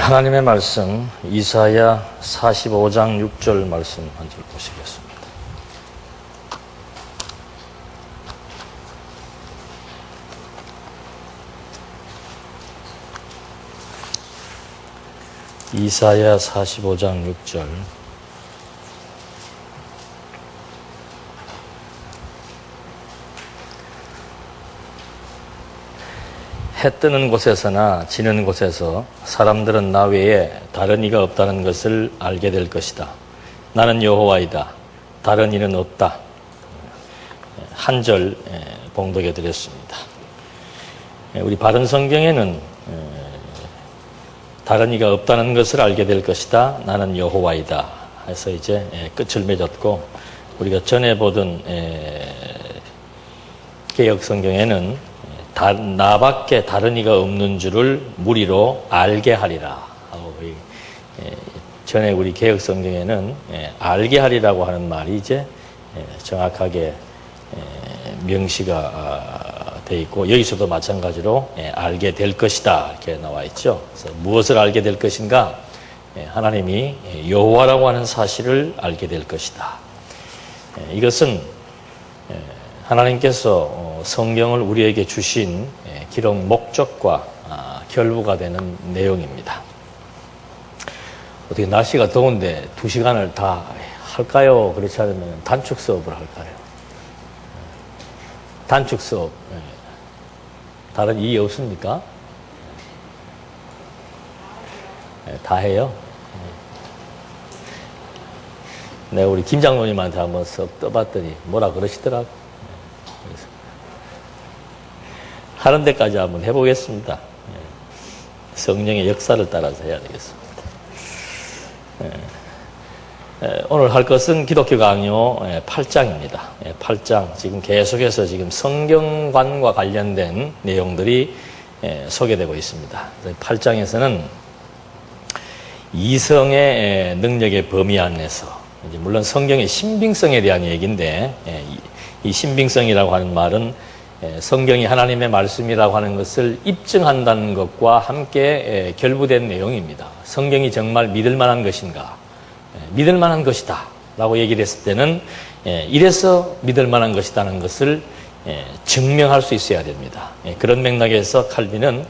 하나님의 말씀 이사야 45장 6절 말씀 한 절 보시겠습니다. 이사야 45장 6절. 해 뜨는 곳에서나 지는 곳에서 사람들은 나 외에 다른 이가 없다는 것을 알게 될 것이다. 나는 여호와이다. 다른 이는 없다. 한 절 봉독해 드렸습니다. 우리 바른 성경에는 다른 이가 없다는 것을 알게 될 것이다. 나는 여호와이다. 해서 이제 끝을 맺었고, 우리가 전에 보던 개역 성경에는 나밖에 다른 이가 없는 줄을 무리로 알게 하리라 하고, 전에 우리 개역 성경에는 알게 하리라고 하는 말이 이제 정확하게 명시가 돼 있고, 여기서도 마찬가지로 알게 될 것이다 이렇게 나와 있죠. 그래서 무엇을 알게 될 것인가? 하나님이 여호와라고 하는 사실을 알게 될 것이다. 이것은 하나님께서 성경을 우리에게 주신 기록 목적과 결부가 되는 내용입니다. 어떻게 날씨가 더운데 2시간을 다 할까요? 그렇지 않으면 단축 수업을 할까요? 단축 수업. 다른 이의 없습니까? 다 해요? 내가 우리 김 장로님한테 한번 썩 떠봤더니 뭐라 그러시더라고. 하는 데까지 한번 해보겠습니다. 성령의 역사를 따라서 해야 되겠습니다. 오늘 할 것은 기독교 강요 8장입니다. 8장. 지금 계속해서 지금 성경관과 관련된 내용들이 소개되고 있습니다. 8장에서는 이성의 능력의 범위 안에서, 물론 성경의 신빙성에 대한 얘기인데, 이 신빙성이라고 하는 말은 성경이 하나님의 말씀이라고 하는 것을 입증한다는 것과 함께 결부된 내용입니다. 성경이 정말 믿을 만한 것인가? 믿을 만한 것이다 라고 얘기를 했을 때는 이래서 믿을 만한 것이라는 것을 증명할 수 있어야 됩니다. 그런 맥락에서 칼빈은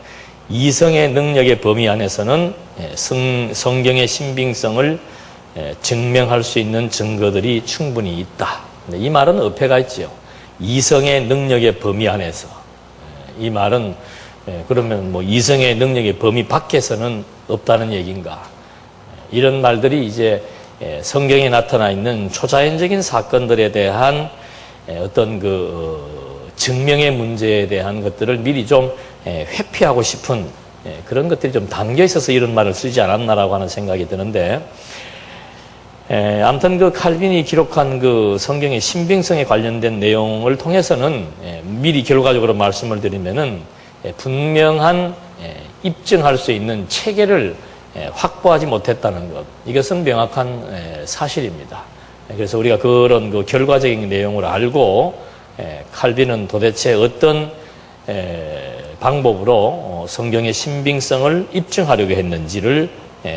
이성의 능력의 범위 안에서는 성경의 신빙성을 증명할 수 있는 증거들이 충분히 있다. 이 말은 어폐가 있지요. 이성의 능력의 범위 안에서. 이 말은 그러면 뭐 이성의 능력의 범위 밖에서는 없다는 얘기인가? 이런 말들이 이제 성경에 나타나 있는 초자연적인 사건들에 대한 어떤 그 증명의 문제에 대한 것들을 미리 좀 회피하고 싶은 그런 것들이 좀 담겨 있어서 이런 말을 쓰지 않았나라고 하는 생각이 드는데, 아무튼 그 칼빈이 기록한 그 성경의 신빙성에 관련된 내용을 통해서는 미리 결과적으로 말씀을 드리면은 분명한 입증할 수 있는 체계를 확보하지 못했다는 것, 이것은 명확한 사실입니다. 그래서 우리가 그런 그 결과적인 내용을 알고 칼빈은 도대체 어떤 방법으로 성경의 신빙성을 입증하려고 했는지를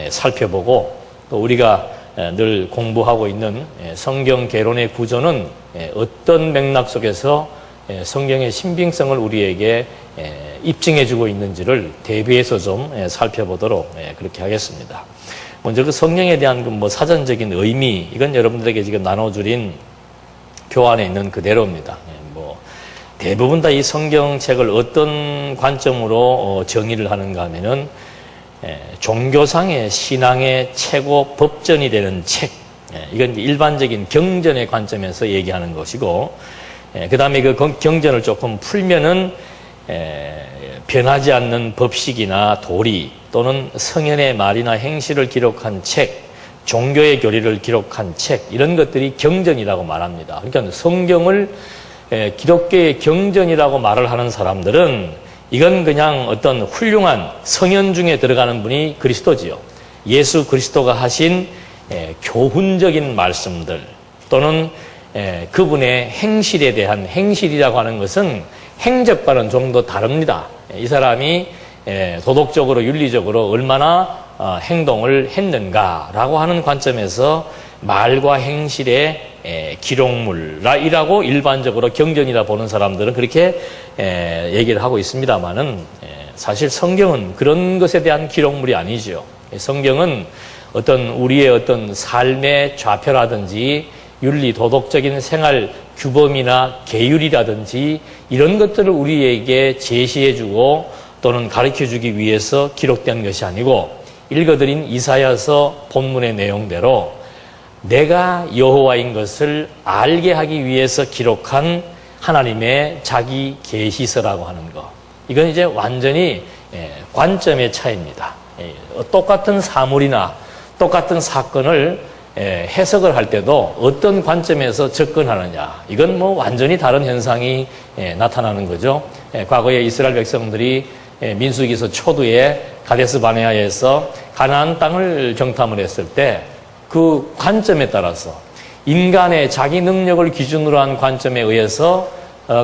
살펴보고, 또 우리가 늘 공부하고 있는 성경 개론의 구조는 어떤 맥락 속에서 성경의 신빙성을 우리에게 입증해주고 있는지를 대비해서 좀 살펴보도록 그렇게 하겠습니다. 먼저 그 성경에 대한 그 뭐 사전적인 의미, 이건 여러분들에게 지금 나눠드린 교안에 있는 그대로입니다. 뭐 대부분 다 이 성경책을 어떤 관점으로 정의를 하는가 하면은 종교상의 신앙의 최고 법전이 되는 책, 이건 일반적인 경전의 관점에서 얘기하는 것이고, 그 다음에 그 경전을 조금 풀면은 변하지 않는 법식이나 도리 또는 성현의 말이나 행실을 기록한 책, 종교의 교리를 기록한 책, 이런 것들이 경전이라고 말합니다. 그러니까 성경을 기독교의 경전이라고 말을 하는 사람들은 이건 그냥 어떤 훌륭한 성현 중에 들어가는 분이 그리스도지요. 예수 그리스도가 하신 교훈적인 말씀들 또는 그분의 행실에 대한, 행실이라고 하는 것은 행적과는 좀 더 다릅니다. 이 사람이 도덕적으로 윤리적으로 얼마나 행동을 했는가라고 하는 관점에서 말과 행실의 기록물이라고 일반적으로 경전이라 보는 사람들은 그렇게 얘기를 하고 있습니다만은 사실 성경은 그런 것에 대한 기록물이 아니죠. 성경은 우리의 어떤 삶의 좌표라든지 윤리, 도덕적인 생활 규범이나 계율이라든지 이런 것들을 우리에게 제시해주고 또는 가르쳐주기 위해서 기록된 것이 아니고 읽어드린 이사야서 본문의 내용대로 내가 여호와인 것을 알게 하기 위해서 기록한 하나님의 자기 계시서라고 하는 것. 이건 이제 완전히 관점의 차이입니다. 똑같은 사물이나 똑같은 사건을 해석을 할 때도 어떤 관점에서 접근하느냐. 이건 뭐 완전히 다른 현상이 나타나는 거죠. 과거에 이스라엘 백성들이 민수기서 초두에 가데스 바네아에서 가나안 땅을 정탐을 했을 때 그 관점에 따라서 인간의 자기 능력을 기준으로 한 관점에 의해서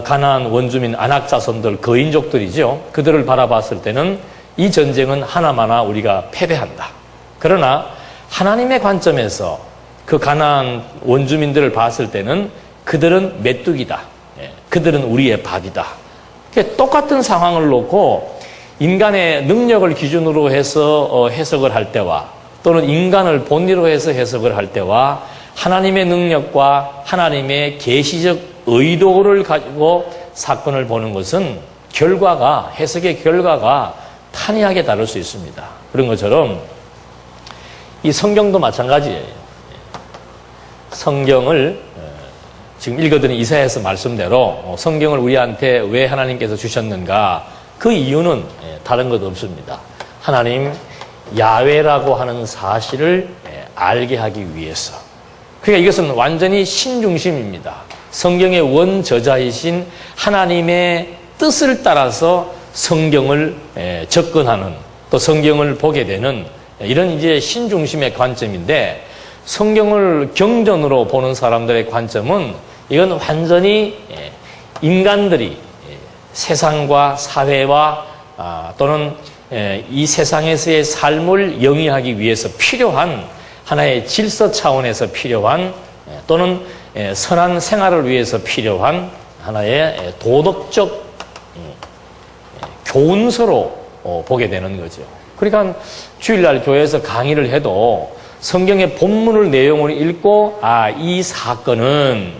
가나안 원주민 아낙 자손들 거인족들이죠. 그들을 바라봤을 때는 이 전쟁은 하나마나 우리가 패배한다. 그러나 하나님의 관점에서 그 가나안 원주민들을 봤을 때는 그들은 메뚜기다. 그들은 우리의 밥이다. 똑같은 상황을 놓고 인간의 능력을 기준으로 해서 해석을 할 때와 또는 인간을 본리로 해서 해석을 할 때와 하나님의 능력과 하나님의 계시적 의도를 가지고 사건을 보는 것은 해석의 결과가 판이하게 다를 수 있습니다. 그런 것처럼 이 성경도 마찬가지예요. 성경을 지금 읽어드린 이사야서 말씀대로 성경을 우리한테 왜 하나님께서 주셨는가? 그 이유는 다른 것 없습니다. 하나님 야훼라고 하는 사실을 알게 하기 위해서. 그러니까 이것은 완전히 신중심입니다. 성경의 원저자이신 하나님의 뜻을 따라서 성경을 접근하는 또 성경을 보게 되는 이런 이제 신중심의 관점인데 성경을 경전으로 보는 사람들의 관점은 이건 완전히 인간들이 세상과 사회와 또는 이 세상에서의 삶을 영위하기 위해서 필요한 하나의 질서 차원에서 필요한 또는 선한 생활을 위해서 필요한 하나의 도덕적 교훈서로 보게 되는 거죠. 그러니까 주일날 교회에서 강의를 해도 성경의 본문을 내용을 읽고 이 사건은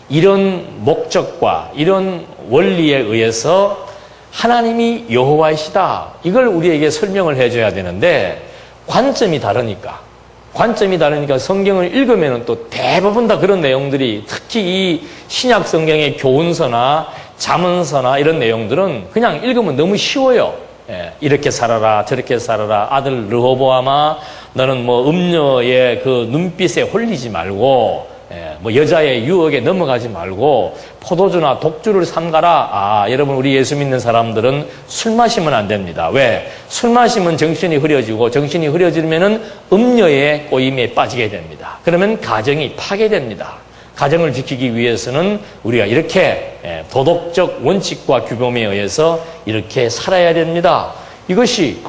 이런 목적과 이런 원리에 의해서 하나님이 여호와이시다. 이걸 우리에게 설명을 해줘야 되는데 관점이 다르니까 성경을 읽으면 또 대부분 다 그런 내용들이 특히 이 신약 성경의 교훈서나 잠언서나 이런 내용들은 그냥 읽으면 너무 쉬워요. 이렇게 살아라 저렇게 살아라 아들 르호보암아 너는 뭐 음녀의 그 눈빛에 홀리지 말고 뭐 여자의 유혹에 넘어가지 말고 포도주나 독주를 삼가라. 여러분 우리 예수 믿는 사람들은 술 마시면 안 됩니다. 왜? 술 마시면 정신이 흐려지고 정신이 흐려지면은 음녀의 꼬임에 빠지게 됩니다. 그러면 가정이 파괴됩니다. 가정을 지키기 위해서는 우리가 이렇게 도덕적 원칙과 규범에 의해서 이렇게 살아야 됩니다. 이것이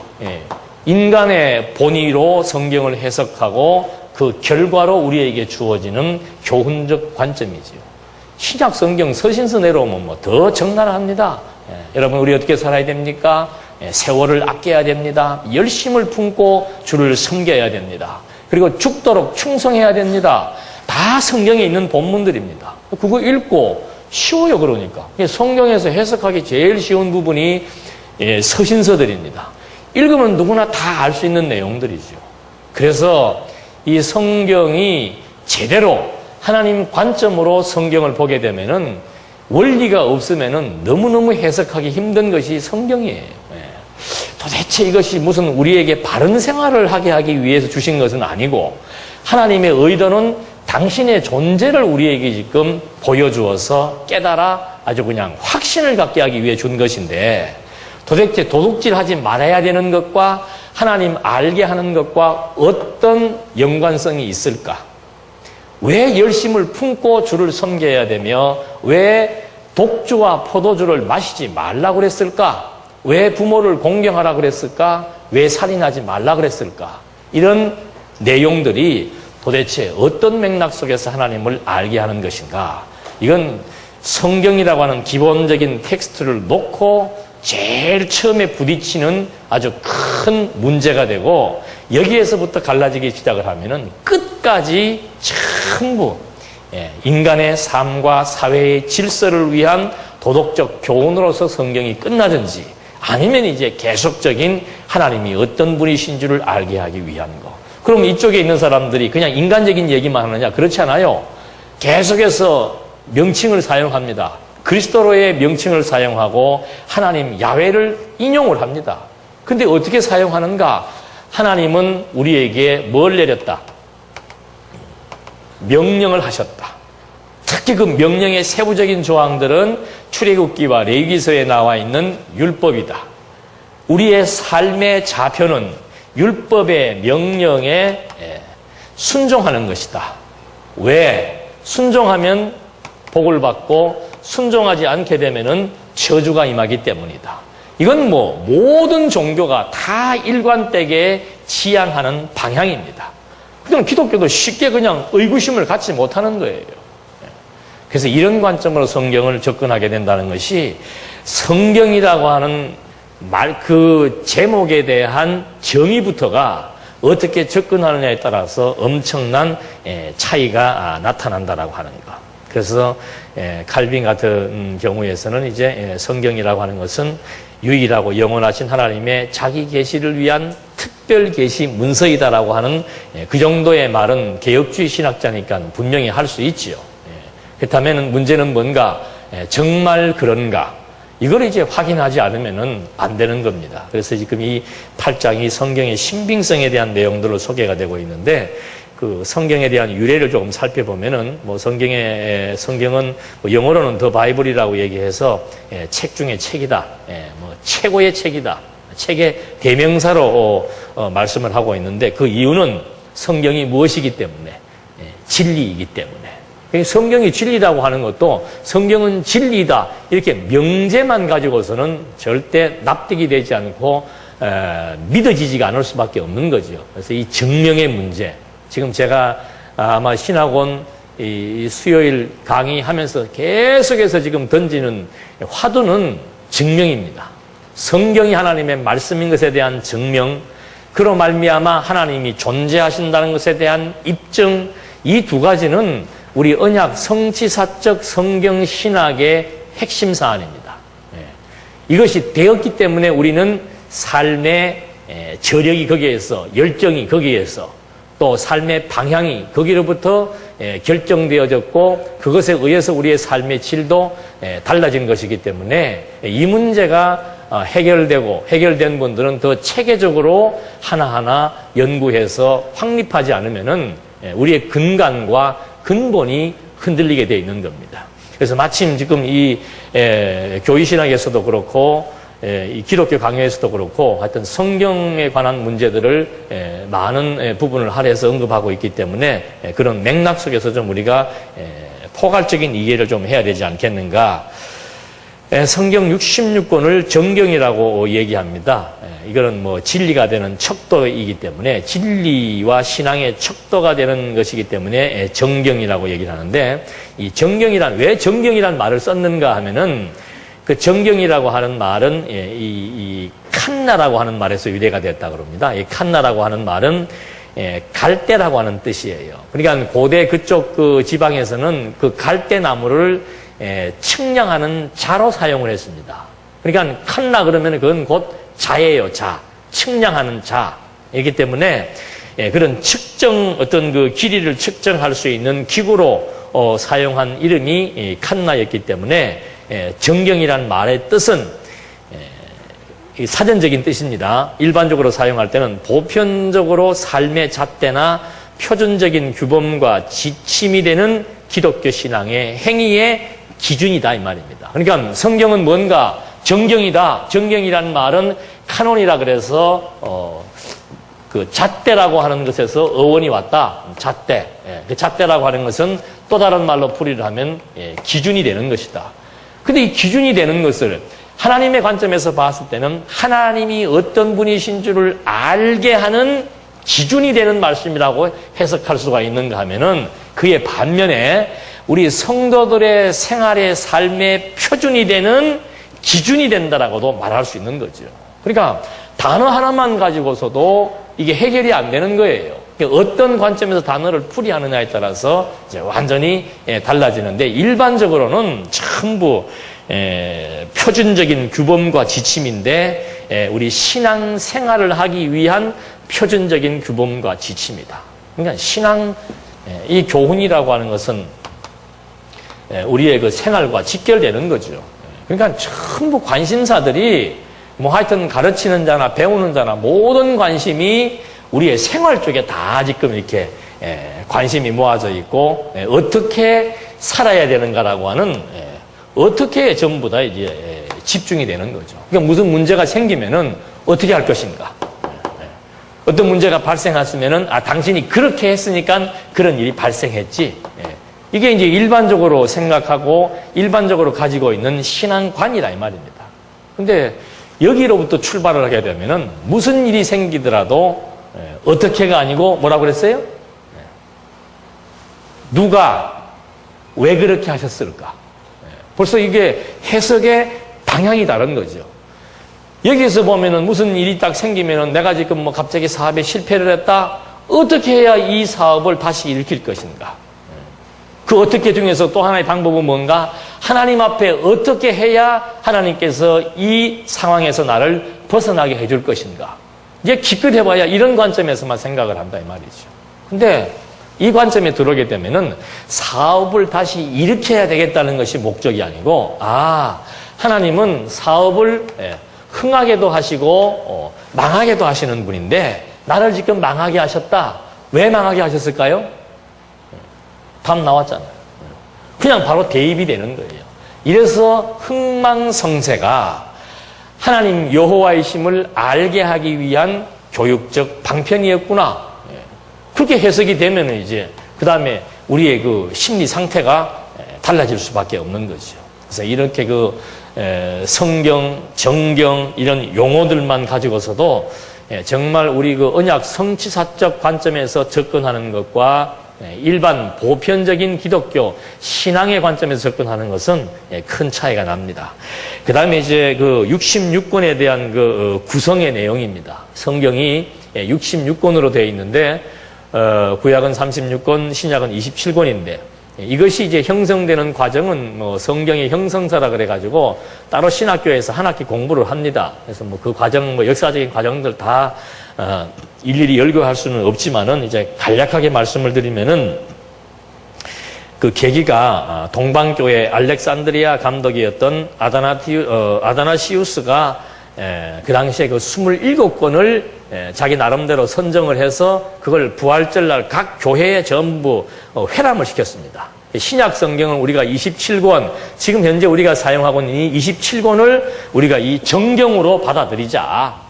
인간의 본의로 성경을 해석하고 그 결과로 우리에게 주어지는 교훈적 관점이지요. 신약 성경 서신서 내려오면 뭐 더 적나라합니다. 여러분 우리 어떻게 살아야 됩니까? 세월을 아껴야 됩니다. 열심을 품고 주를 섬겨야 됩니다. 그리고 죽도록 충성해야 됩니다. 다 성경에 있는 본문들입니다. 그거 읽고 쉬워요. 그러니까 성경에서 해석하기 제일 쉬운 부분이 서신서들입니다. 읽으면 누구나 다 알 수 있는 내용들이죠. 그래서 이 성경이 제대로 하나님 관점으로 성경을 보게 되면은 원리가 없으면은 너무너무 해석하기 힘든 것이 성경이에요. 도대체 이것이 무슨 우리에게 바른 생활을 하게 하기 위해서 주신 것은 아니고 하나님의 의도는 당신의 존재를 우리에게 지금 보여주어서 깨달아 아주 그냥 확신을 갖게 하기 위해 준 것인데 도대체 도둑질하지 말아야 되는 것과 하나님 알게 하는 것과 어떤 연관성이 있을까? 왜 열심을 품고 주를 섬겨야 되며 왜 독주와 포도주를 마시지 말라고 그랬을까? 왜 부모를 공경하라고 그랬을까? 왜 살인하지 말라 그랬을까? 이런 내용들이 도대체 어떤 맥락 속에서 하나님을 알게 하는 것인가? 이건 성경이라고 하는 기본적인 텍스트를 놓고 제일 처음에 부딪히는 아주 큰 문제가 되고, 여기에서부터 갈라지기 시작을 하면은 끝까지 전부 인간의 삶과 사회의 질서를 위한 도덕적 교훈으로서 성경이 끝나든지, 아니면 이제 계속적인 하나님이 어떤 분이신 줄을 알게 하기 위한 거. 그럼 이쪽에 있는 사람들이 그냥 인간적인 얘기만 하느냐? 그렇지 않아요. 계속해서 명칭을 사용합니다. 그리스도로의 명칭을 사용하고 하나님 야훼를 인용을 합니다. 근데 어떻게 사용하는가? 하나님은 우리에게 뭘 내렸다? 명령을 하셨다. 특히 그 명령의 세부적인 조항들은 출애굽기와 레위기서에 나와 있는 율법이다. 우리의 삶의 좌표는 율법의 명령에 순종하는 것이다. 왜? 순종하면 복을 받고 순종하지 않게 되면은 저주가 임하기 때문이다. 이건 뭐 모든 종교가 다 일관되게 지향하는 방향입니다. 그냥 기독교도 쉽게 그냥 의구심을 갖지 못하는 거예요. 그래서 이런 관점으로 성경을 접근하게 된다는 것이, 성경이라고 하는 그 제목에 대한 정의부터가 어떻게 접근하느냐에 따라서 엄청난 차이가 나타난다라고 하는 것. 그래서 칼빈 같은 경우에서는 이제 성경이라고 하는 것은 유일하고 영원하신 하나님의 자기 계시를 위한 특별 계시 문서이다라고 하는 그 정도의 말은 개혁주의 신학자니까 분명히 할 수 있지요. 그렇다면 문제는 뭔가? 정말 그런가? 이걸 이제 확인하지 않으면은 안 되는 겁니다. 그래서 지금 이 8장이 성경의 신빙성에 대한 내용들로 소개가 되고 있는데, 그 성경에 대한 유래를 조금 살펴보면은, 뭐 성경은 뭐 영어로는 더 바이블이라고 얘기해서 책 중에 책이다, 뭐 최고의 책이다, 책의 대명사로 말씀을 하고 있는데, 그 이유는 성경이 무엇이기 때문에? 진리이기 때문에. 성경이 진리라고 하는 것도, 성경은 진리다 이렇게 명제만 가지고서는 절대 납득이 되지 않고 믿어지지가 않을 수밖에 없는 거죠. 그래서 이 증명의 문제, 지금 제가 아마 신학원 이 수요일 강의하면서 계속해서 지금 던지는 화두는 증명입니다. 성경이 하나님의 말씀인 것에 대한 증명, 그로 말미암아 하나님이 존재하신다는 것에 대한 입증, 이 두 가지는 우리 언약 성취사적 성경 신학의 핵심 사안입니다. 이것이 되었기 때문에 우리는 삶의 저력이 거기에서, 열정이 거기에서, 또 삶의 방향이 거기로부터 결정되어졌고, 그것에 의해서 우리의 삶의 질도 달라진 것이기 때문에 이 문제가 해결된 분들은 더 체계적으로 하나하나 연구해서 확립하지 않으면은 우리의 근간과 근본이 흔들리게 되어 있는 겁니다. 그래서 마침 지금 이 교리신학에서도 그렇고 이 기독교 강요에서도 그렇고 하여튼 성경에 관한 문제들을 많은 부분을 할애해서 언급하고 있기 때문에 그런 맥락 속에서 좀 우리가 포괄적인 이해를 좀 해야 되지 않겠는가. 성경 66권을 정경이라고 얘기합니다. 이거는 뭐 진리가 되는 척도이기 때문에, 진리와 신앙의 척도가 되는 것이기 때문에 정경이라고 얘기를 하는데, 이 정경이란, 왜 정경이란 말을 썼는가 하면은, 그 정경이라고 하는 말은 이 칸나라고 하는 말에서 유래가 됐다고 합니다. 이 칸나라고 하는 말은 갈대라고 하는 뜻이에요. 그러니까 고대 그쪽 그 지방에서는 그 갈대나무를 측량하는 자로 사용을 했습니다. 그러니까 칸나 그러면 그건 곧 자예요, 자. 측량하는 자. 이기 때문에 그런 측정, 어떤 그 길이를 측정할 수 있는 기구로 사용한 이름이 칸나였기 때문에 정경이란 말의 뜻은 사전적인 뜻입니다. 일반적으로 사용할 때는 보편적으로 삶의 잣대나 표준적인 규범과 지침이 되는 기독교 신앙의 행위의 기준이다 이 말입니다. 그러니까 성경은 뭔가 정경이다. 정경이란 말은 카논이라 그래서 그 잣대라고 하는 것에서 어원이 왔다. 잣대. 그 잣대라고 하는 것은 또 다른 말로 풀이를 하면 기준이 되는 것이다. 근데 이 기준이 되는 것을 하나님의 관점에서 봤을 때는 하나님이 어떤 분이신 줄을 알게 하는 기준이 되는 말씀이라고 해석할 수가 있는가 하면은 그의 반면에 우리 성도들의 생활의 삶의 표준이 되는 기준이 된다라고도 말할 수 있는 거죠. 그러니까 단어 하나만 가지고서도 이게 해결이 안 되는 거예요. 어떤 관점에서 단어를 풀이하느냐에 따라서 이제 완전히 달라지는데 일반적으로는 전부 표준적인 규범과 지침인데 우리 신앙 생활을 하기 위한 표준적인 규범과 지침이다. 그러니까 신앙 이 교훈이라고 하는 것은 우리의 그 생활과 직결되는 거죠. 그러니까 전부 관심사들이 뭐 하여튼 가르치는 자나 배우는 자나 모든 관심이 우리의 생활 쪽에 다 지금 이렇게 관심이 모아져 있고 어떻게 살아야 되는가라고 하는 어떻게 전부 다 이제 집중이 되는 거죠. 그러니까 무슨 문제가 생기면은 어떻게 할 것인가. 어떤 문제가 발생했으면은 당신이 그렇게 했으니까 그런 일이 발생했지. 이게 이제 일반적으로 생각하고 일반적으로 가지고 있는 신앙관이다 이 말입니다. 근데 여기로부터 출발을 하게 되면은 무슨 일이 생기더라도 어떻게가 아니고 뭐라고 그랬어요? 누가 왜 그렇게 하셨을까? 벌써 이게 해석의 방향이 다른 거죠. 여기서 보면은 무슨 일이 딱 생기면은 내가 지금 뭐 갑자기 사업에 실패를 했다? 어떻게 해야 이 사업을 다시 일으킬 것인가? 그 어떻게 중에서 또 하나의 방법은 뭔가? 하나님 앞에 어떻게 해야 하나님께서 이 상황에서 나를 벗어나게 해줄 것인가? 이제 기껏 해봐야 이런 관점에서만 생각을 한다 이 말이죠. 근데 이 관점에 들어오게 되면은 사업을 다시 일으켜야 되겠다는 것이 목적이 아니고 하나님은 사업을 흥하게도 하시고 망하게도 하시는 분인데 나를 지금 망하게 하셨다. 왜 망하게 하셨을까요? 답 나왔잖아요. 그냥 바로 대입이 되는 거예요. 이래서 흥망성쇠가 하나님 여호와이심을 알게 하기 위한 교육적 방편이었구나. 그렇게 해석이 되면 이제 그 다음에 우리의 그 심리 상태가 달라질 수밖에 없는 거죠. 그래서 이렇게 그 성경, 정경 이런 용어들만 가지고서도 정말 우리 그 언약 성취사적 관점에서 접근하는 것과 일반 보편적인 기독교 신앙의 관점에서 접근하는 것은 큰 차이가 납니다. 그 다음에 이제 그 66권에 대한 그 구성의 내용입니다. 성경이 66권으로 되어 있는데 구약은 36권, 신약은 27권인데 이것이 이제 형성되는 과정은 뭐 성경의 형성사라 그래가지고 따로 신학교에서 한 학기 공부를 합니다. 그래서 뭐 그 과정, 뭐 역사적인 과정들 다 일일이 열거할 수는 없지만은 이제 간략하게 말씀을 드리면은 그 계기가 동방교회 알렉산드리아 감독이었던 아다나시우스가 그 당시에 그 27권을 자기 나름대로 선정을 해서 그걸 부활절날 각 교회에 전부 회람을 시켰습니다. 신약 성경은 우리가 27권, 지금 현재 우리가 사용하고 있는 이 27권을 우리가 이 정경으로 받아들이자.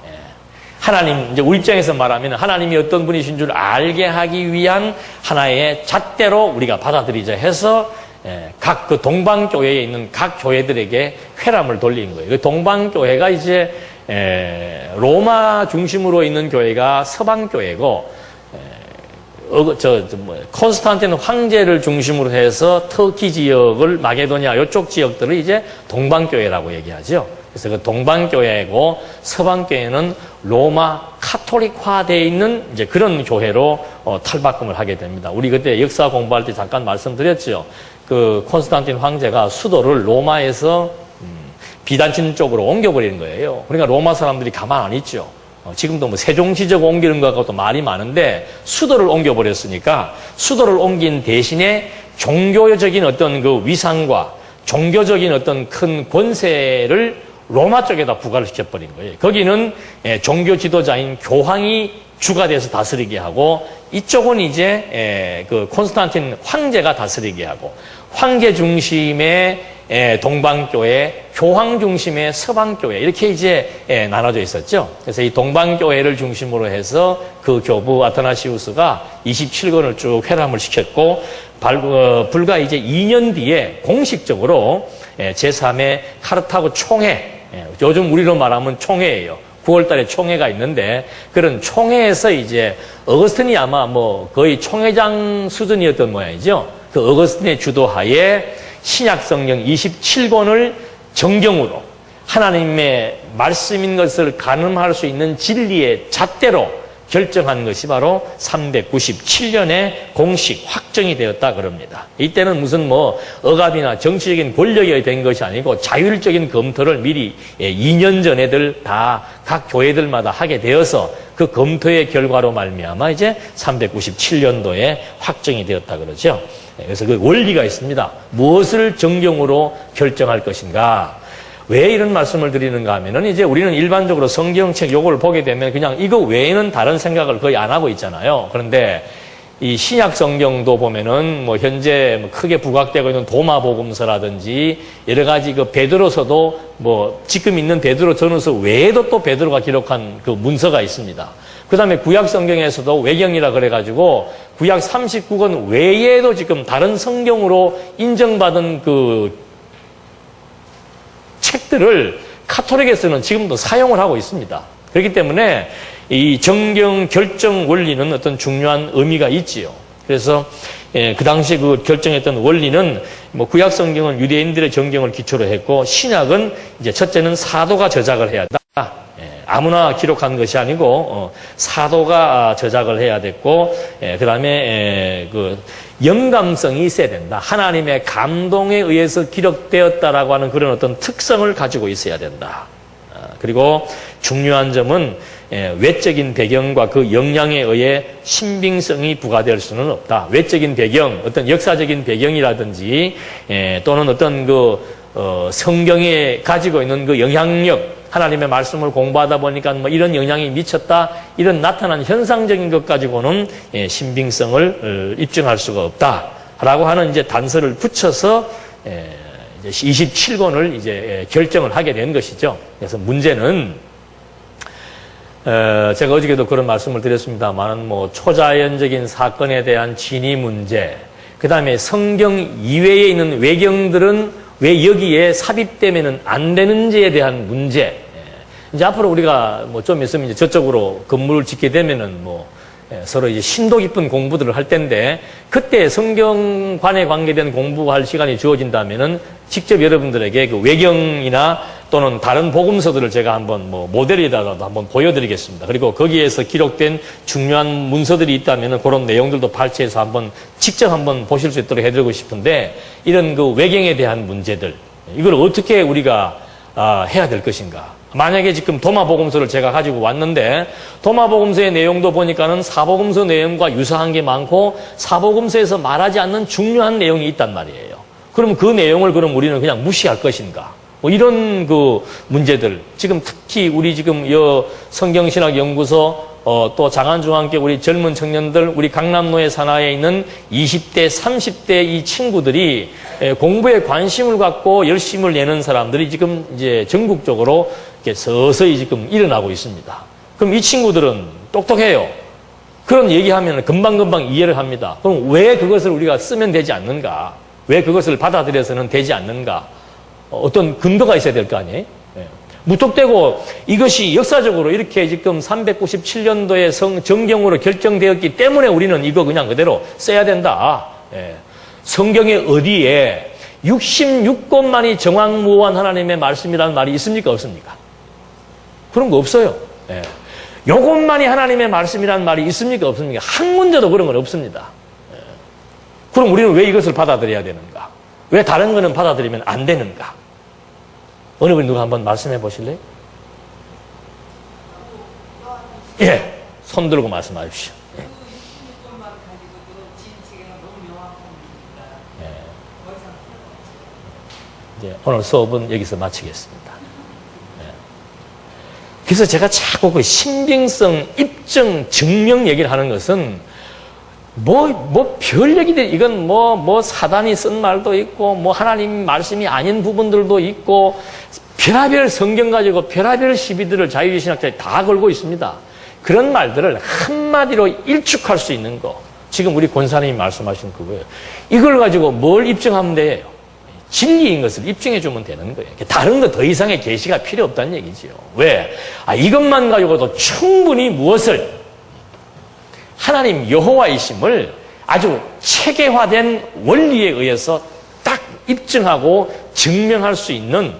하나님, 이제 우리 입장에서 말하면 하나님이 어떤 분이신 줄 알게 하기 위한 하나의 잣대로 우리가 받아들이자 해서 각 그 동방교회에 있는 각 교회들에게 회람을 돌린 거예요. 그 동방교회가 이제 로마 중심으로 있는 교회가 서방교회고 콘스탄틴 황제를 중심으로 해서 터키 지역을 마게도니아 이쪽 지역들을 이제 동방교회라고 얘기하죠. 그래서 그 동방교회고 서방교회는 로마 카톨릭화되어 있는 이제 그런 교회로 탈바꿈을 하게 됩니다. 우리 그때 역사 공부할 때 잠깐 말씀드렸죠. 그 콘스탄틴 황제가 수도를 로마에서 비단친 쪽으로 옮겨버리는 거예요. 그러니까 로마 사람들이 가만 안 있죠. 지금도 뭐 세종시적 옮기는 것과도 말이 많은데 수도를 옮겨버렸으니까 수도를 옮긴 대신에 종교적인 어떤 그 위상과 종교적인 어떤 큰 권세를 로마 쪽에다 부과를 시켜버린 거예요. 거기는 종교 지도자인 교황이 주가 돼서 다스리게 하고 이쪽은 이제 그 콘스탄틴 황제가 다스리게 하고 황제 중심의 동방교회, 교황 중심의 서방교회 이렇게 이제 나눠져 있었죠. 그래서 이 동방교회를 중심으로 해서 그 교부 아타나시우스가 27권을 쭉 회람을 시켰고 불과 이제 2년 뒤에 공식적으로 제3회 카르타고 총회 요즘 우리로 말하면 총회예요. 9월 달에 총회가 있는데 그런 총회에서 이제 어거스틴이 아마 뭐 거의 총회장 수준이었던 모양이죠. 그 어거스틴의 주도하에 신약 성경 27권을 정경으로 하나님의 말씀인 것을 가늠할 수 있는 진리의 잣대로 결정한 것이 바로 397년에 공식 확정이 되었다 그럽니다. 이때는 무슨 뭐 억압이나 정치적인 권력이 된 것이 아니고 자율적인 검토를 미리 2년 전에들 다 각 교회들마다 하게 되어서 그 검토의 결과로 말미암아 이제 397년도에 확정이 되었다 그러죠. 그래서 그 원리가 있습니다. 무엇을 정경으로 결정할 것인가? 왜 이런 말씀을 드리는가 하면은 이제 우리는 일반적으로 성경책 요걸 보게 되면 그냥 이거 외에는 다른 생각을 거의 안 하고 있잖아요. 그런데 이 신약 성경도 보면은 뭐 현재 뭐 크게 부각되고 있는 도마복음서라든지 여러 가지 그 베드로서도 뭐 지금 있는 베드로 전후서 외에도 또 베드로가 기록한 그 문서가 있습니다. 그 다음에 구약 성경에서도 외경이라 그래가지고 구약 39권 외에도 지금 다른 성경으로 인정받은 그 책들을 카톨릭에서는 지금도 사용을 하고 있습니다. 그렇기 때문에 이 정경 결정 원리는 어떤 중요한 의미가 있지요. 그래서 그 당시 그 결정했던 원리는 뭐 구약 성경은 유대인들의 정경을 기초로 했고 신약은 이제 첫째는 사도가 저작을 해야 한다. 아무나 기록한 것이 아니고 사도가 저작을 해야 됐고 그 다음에 그 영감성이 있어야 된다. 하나님의 감동에 의해서 기록되었다라고 하는 그런 어떤 특성을 가지고 있어야 된다. 그리고 중요한 점은 외적인 배경과 그 영향에 의해 신빙성이 부과될 수는 없다. 외적인 배경, 어떤 역사적인 배경이라든지 또는 어떤 그 성경에 가지고 있는 그 영향력, 하나님의 말씀을 공부하다 보니까 뭐 이런 영향이 미쳤다, 이런 나타난 현상적인 것 가지고는 신빙성을 입증할 수가 없다라고 하는 이제 단서를 붙여서 이제 27권을 이제 결정을 하게 된 것이죠. 그래서 문제는 제가 어저께도 그런 말씀을 드렸습니다만 뭐 초자연적인 사건에 대한 진위 문제, 그 다음에 성경 이외에 있는 외경들은 왜 여기에 삽입되면은 안 되는지에 대한 문제. 이제 앞으로 우리가 뭐 좀 있으면 이제 저쪽으로 건물을 짓게 되면은 뭐 서로 이제 심도 깊은 공부들을 할 텐데 그때 성경관에 관계된 공부할 시간이 주어진다면은 직접 여러분들에게 그 외경이나 또는 다른 복음서들을 제가 한번 뭐 모델에다가도 한번 보여드리겠습니다. 그리고 거기에서 기록된 중요한 문서들이 있다면은 그런 내용들도 발췌해서 한번 직접 한번 보실 수 있도록 해드리고 싶은데 이런 그 외경에 대한 문제들 이걸 어떻게 우리가 해야 될 것인가? 만약에 지금 도마복음서를 제가 가지고 왔는데 도마복음서의 내용도 보니까는 사복음서 내용과 유사한 게 많고 사복음서에서 말하지 않는 중요한 내용이 있단 말이에요. 그럼 그 내용을 그럼 우리는 그냥 무시할 것인가? 뭐 이런 그 문제들 지금 특히 우리 지금 성경신학연구소 또 장안중앙교 우리 젊은 청년들 우리 강남로의 산하에 있는 20대 30대 이 친구들이 공부에 관심을 갖고 열심을 내는 사람들이 지금 이제 전국적으로 이렇게 서서히 지금 일어나고 있습니다. 그럼 이 친구들은 똑똑해요. 그런 얘기하면 금방금방 이해를 합니다. 그럼 왜 그것을 우리가 쓰면 되지 않는가? 왜 그것을 받아들여서는 되지 않는가? 어떤 근거가 있어야 될 거 아니에요? 무턱대고 이것이 역사적으로 이렇게 지금 397년도에 정경으로 결정되었기 때문에 우리는 이거 그냥 그대로 써야 된다. 성경의 어디에 66권만이 정황무한 하나님의 말씀이라는 말이 있습니까? 없습니까? 그런 거 없어요. 요것만이 하나님의 말씀이라는 말이 있습니까? 없습니까? 한 문제도 그런 건 없습니다. 그럼 우리는 왜 이것을 받아들여야 되는가? 왜 다른 거는 받아들이면 안 되는가? 어느 분이 누가 한번 말씀해 보실래요? 예, 손 들고 말씀하십시오. 예. 이제 오늘 수업은 여기서 마치겠습니다. 예. 그래서 제가 자꾸 그 신빙성, 입증, 증명 얘기를 하는 것은 별 얘기들, 이건 사단이 쓴 말도 있고, 하나님 말씀이 아닌 부분들도 있고, 별하별 성경 가지고 별하별 시비들을 자유신학자들이 다 걸고 있습니다. 그런 말들을 한마디로 일축할 수 있는 거. 지금 우리 권사님이 말씀하신 그거예요. 이걸 가지고 뭘 입증하면 돼요? 진리인 것을 입증해 주면 되는 거예요. 다른 거 더 이상의 계시가 필요 없다는 얘기지요. 왜? 이것만 가지고도 충분히 무엇을 하나님 여호와이심을 아주 체계화된 원리에 의해서 딱 입증하고 증명할 수 있는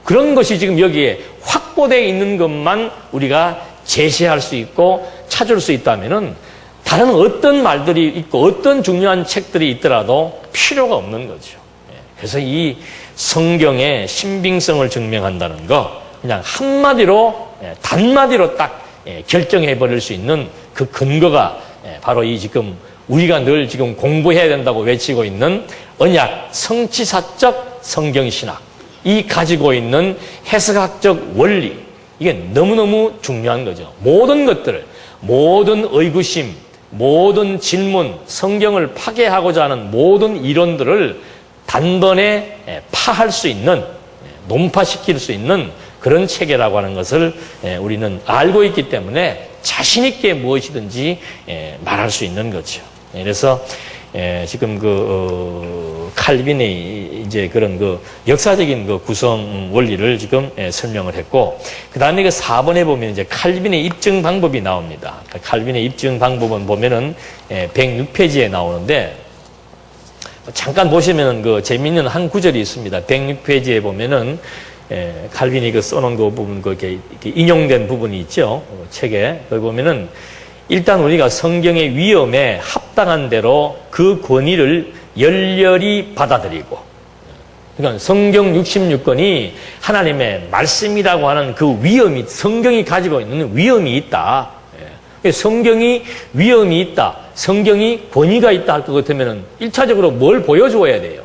그런 것이 지금 여기에 확보되어 있는 것만 우리가 제시할 수 있고 찾을 수 있다면은 다른 어떤 말들이 있고 어떤 중요한 책들이 있더라도 필요가 없는 거죠. 그래서 이 성경의 신빙성을 증명한다는 거 그냥 한마디로 단마디로 딱 결정해 버릴 수 있는 그 근거가 바로 이 지금 우리가 늘 지금 공부해야 된다고 외치고 있는 언약 성취사적 성경신학 이 가지고 있는 해석학적 원리 이게 너무너무 중요한 거죠. 모든 것들을 모든 의구심 모든 질문 성경을 파괴하고자 하는 모든 이론들을 단번에 파할 수 있는 논파시킬 수 있는 그런 체계라고 하는 것을 우리는 알고 있기 때문에 자신 있게 무엇이든지 말할 수 있는 거죠. 그래서 지금 칼빈의 이제 그런 역사적인 구성 원리를 지금 설명을 했고, 그 다음에 4번에 보면 이제 칼빈의 입증 방법이 나옵니다. 칼빈의 입증 방법은 보면은 106페이지에 나오는데, 잠깐 보시면은 재미있는 한 구절이 있습니다. 106페이지에 보면은 칼빈이 써놓은 그 부분, 이렇게 인용된 부분이 있죠. 책에. 거기 보면은 일단 우리가 성경의 위엄에 합당한 대로 그 권위를 열렬히 받아들이고, 그러니까 성경 66권이 하나님의 말씀이라고 하는 그 위엄이, 성경이 가지고 있는 위엄이 있다. 성경이 위엄이 있다. 성경이 권위가 있다 할 것 같으면 1차적으로 뭘 보여줘야 돼요?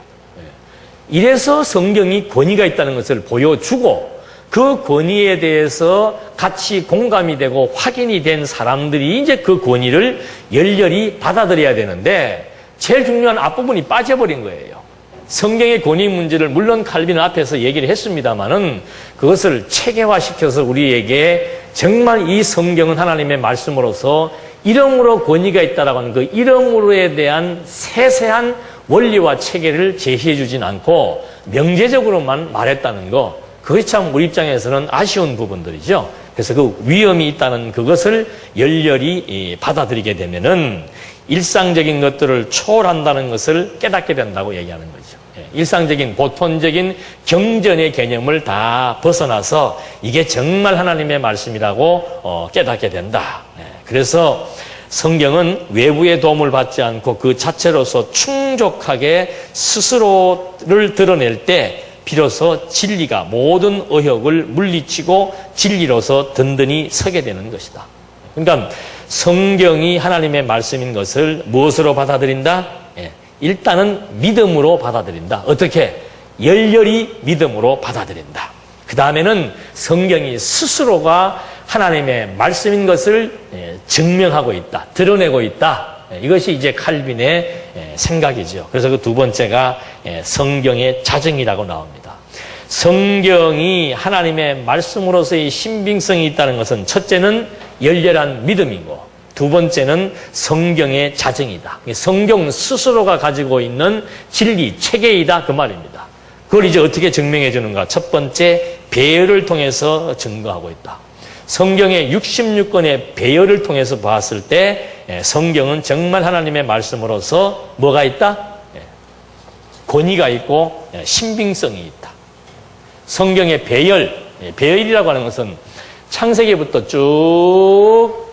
이래서 성경이 권위가 있다는 것을 보여주고, 그 권위에 대해서 같이 공감이 되고 확인이 된 사람들이 이제 그 권위를 열렬히 받아들여야 되는데, 제일 중요한 앞부분이 빠져버린 거예요. 성경의 권위 문제를 물론 칼빈은 앞에서 얘기를 했습니다만은 그것을 체계화시켜서 우리에게 정말 이 성경은 하나님의 말씀으로서 이름으로 권위가 있다라고 하는 그 이름으로에 대한 세세한 원리와 체계를 제시해 주진 않고 명제적으로만 말했다는 거, 그것이 참 우리 입장에서는 아쉬운 부분들이죠. 그래서 그 위험이 있다는 그것을 열렬히 받아들이게 되면은 일상적인 것들을 초월한다는 것을 깨닫게 된다고 얘기하는 거죠. 일상적인 보통적인 경전의 개념을 다 벗어나서 이게 정말 하나님의 말씀이라고 깨닫게 된다. 그래서 성경은 외부의 도움을 받지 않고 그 자체로서 충족하게 스스로를 드러낼 때 비로소 진리가 모든 의혹을 물리치고 진리로서 든든히 서게 되는 것이다. 그러니까 성경이 하나님의 말씀인 것을 무엇으로 받아들인다? 일단은 믿음으로 받아들인다. 어떻게? 열렬히 믿음으로 받아들인다. 그 다음에는 성경이 스스로가 하나님의 말씀인 것을 증명하고 있다. 드러내고 있다. 이것이 이제 칼빈의 생각이죠. 그래서 그 두 번째가 성경의 자증이라고 나옵니다. 성경이 하나님의 말씀으로서의 신빙성이 있다는 것은 첫째는 열렬한 믿음이고, 두 번째는 성경의 자증이다. 성경 스스로가 가지고 있는 진리, 체계이다 그 말입니다. 그걸 이제 어떻게 증명해 주는가? 첫 번째, 배열을 통해서 증거하고 있다. 성경의 66권의 배열을 통해서 봤을 때 성경은 정말 하나님의 말씀으로서 뭐가 있다? 권위가 있고 신빙성이 있다. 성경의 배열, 배열이라고 하는 것은 창세기부터 쭉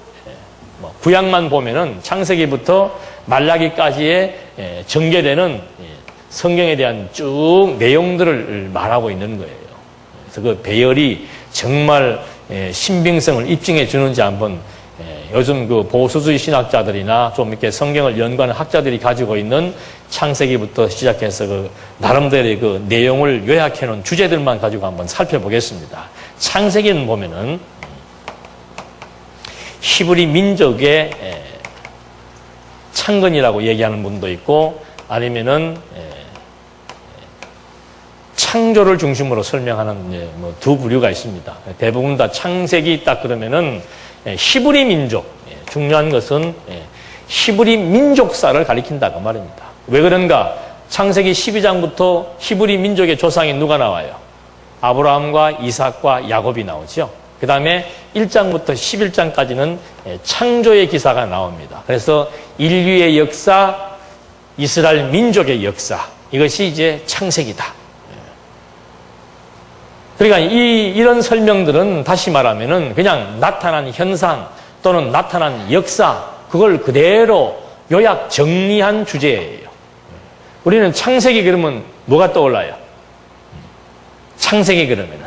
구약만 보면은 창세기부터 말라기까지의 전개되는 성경에 대한 쭉 내용들을 말하고 있는 거예요. 그래서 그 배열이 정말 신빙성을 입증해 주는지 한번 요즘 그 보수주의 신학자들이나 좀 이렇게 성경을 연구하는 학자들이 가지고 있는 창세기부터 시작해서 그 나름대로의 그 내용을 요약해 놓은 주제들만 가지고 한번 살펴보겠습니다. 창세기는 보면은 히브리 민족의 창건이라고 얘기하는 분도 있고, 아니면은 창조를 중심으로 설명하는 두 부류가 있습니다. 대부분 다 창세기 딱 그러면은 히브리 민족, 중요한 것은 히브리 민족사를 가리킨다 그 말입니다. 왜 그런가? 창세기 12장부터 히브리 민족의 조상이 누가 나와요? 아브라함과 이삭과 야곱이 나오죠. 그 다음에 1장부터 11장까지는 창조의 기사가 나옵니다. 그래서 인류의 역사, 이스라엘 민족의 역사, 이것이 이제 창세기다. 그러니까 이런 설명들은 다시 말하면은 그냥 나타난 현상 또는 나타난 역사, 그걸 그대로 요약 정리한 주제예요. 우리는 창세기 그러면 뭐가 떠올라요? 창세기 그러면은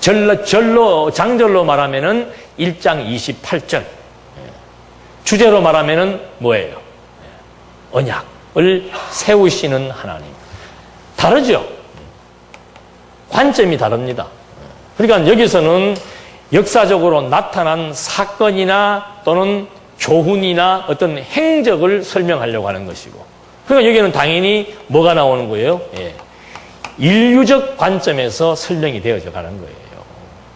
장절로 말하면은 1장 28절. 주제로 말하면은 뭐예요? 언약을 세우시는 하나님. 다르죠? 관점이 다릅니다. 그러니까 여기서는 역사적으로 나타난 사건이나 또는 교훈이나 어떤 행적을 설명하려고 하는 것이고, 그러니까 여기는 당연히 뭐가 나오는 거예요? 인류적 관점에서 설명이 되어져 가는 거예요.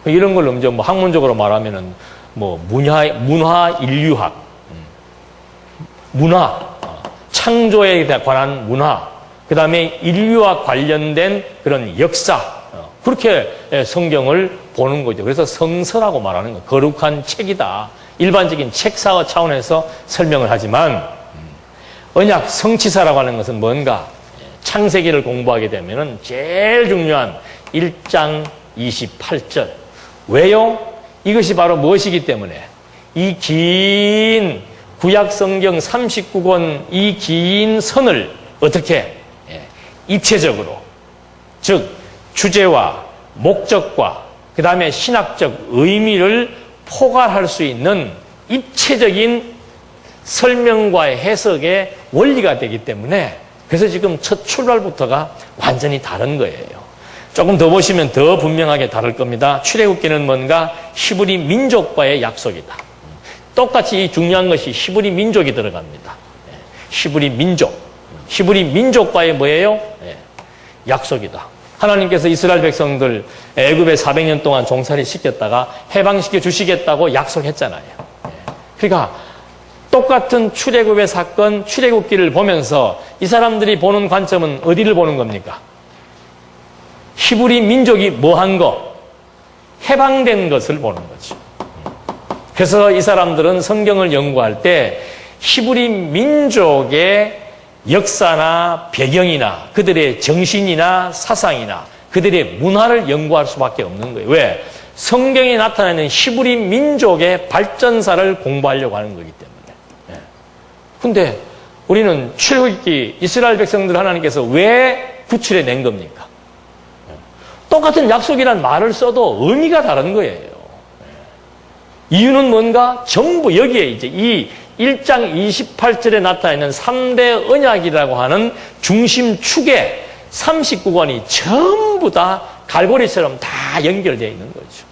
이런 걸 이제 뭐 학문적으로 말하면은 뭐 문화 인류학, 문화, 창조에 관한 문화, 그 다음에 인류와 관련된 그런 역사, 그렇게 성경을 보는 거죠. 그래서 성서라고 말하는 거예요. 거룩한 책이다. 일반적인 책사 차원에서 설명을 하지만, 언약 성취사라고 하는 것은 뭔가? 창세기를 공부하게 되면은 제일 중요한 1장 28절. 왜요? 이것이 바로 무엇이기 때문에 이 긴 구약 성경 39권 이 긴 선을 어떻게 입체적으로, 즉 주제와 목적과 그 다음에 신학적 의미를 포괄할 수 있는 입체적인 설명과 해석의 원리가 되기 때문에, 그래서 지금 첫 출발부터가 완전히 다른 거예요. 조금 더 보시면 더 분명하게 다를 겁니다. 출애굽기는 뭔가 히브리 민족과의 약속이다. 똑같이 이 중요한 것이 히브리 민족이 들어갑니다. 히브리 민족. 히브리 민족과의 뭐예요? 약속이다. 하나님께서 이스라엘 백성들 애굽에 400년 동안 종살이 시켰다가 해방시켜 주시겠다고 약속했잖아요. 그러니까 똑같은 출애굽의 사건, 출애굽기를 보면서 이 사람들이 보는 관점은 어디를 보는 겁니까? 히브리 민족이 뭐한 거? 해방된 것을 보는 거죠. 그래서 이 사람들은 성경을 연구할 때 히브리 민족의 역사나 배경이나 그들의 정신이나 사상이나 그들의 문화를 연구할 수밖에 없는 거예요. 왜? 성경에 나타나는 히브리 민족의 발전사를 공부하려고 하는 거기 때문에. 근데 우리는 출애굽기 이스라엘 백성들 하나님께서 왜 구출해 낸 겁니까? 똑같은 약속이란 말을 써도 의미가 다른 거예요. 이유는 뭔가? 전부 여기에 이제 이 1장 28절에 나타나 있는 3대 언약이라고 하는 중심축에 39권이 전부 다 갈고리처럼 다 연결되어 있는 거죠.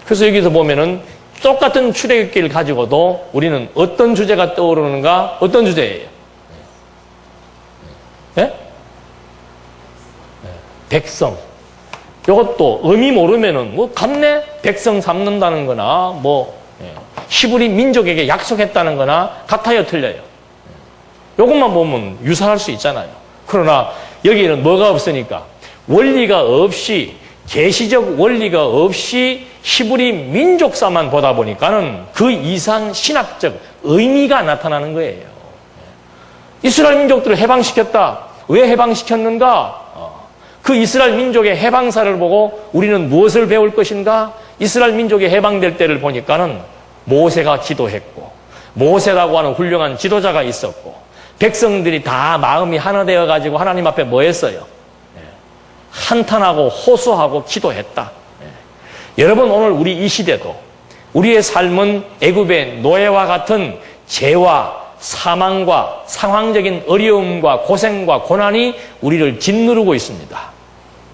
그래서 여기서 보면은 똑같은 출애굽기를 가지고도 우리는 어떤 주제가 떠오르는가? 어떤 주제예요? 백성. 이것도 의미 모르면은 뭐 같네? 백성 삼는다는 거나 히브리 민족에게 약속했다는 거나 같아요, 틀려요? 이것만 보면 유사할 수 있잖아요. 그러나 여기는 뭐가 없으니까 원리가 없이, 계시적 원리가 없이 히브리 민족사만 보다 보니까는 그 이상 신학적 의미가 나타나는 거예요. 이스라엘 민족들을 해방시켰다. 왜 해방시켰는가? 그 이스라엘 민족의 해방사를 보고 우리는 무엇을 배울 것인가? 이스라엘 민족이 해방될 때를 보니까는 모세가 기도했고, 모세라고 하는 훌륭한 지도자가 있었고, 백성들이 다 마음이 하나 되어가지고 하나님 앞에 뭐 했어요? 한탄하고 호소하고 기도했다. 여러분, 오늘 우리 이 시대도 우리의 삶은 애굽의 노예와 같은 죄와 사망과 상황적인 어려움과 고생과 고난이 우리를 짓누르고 있습니다.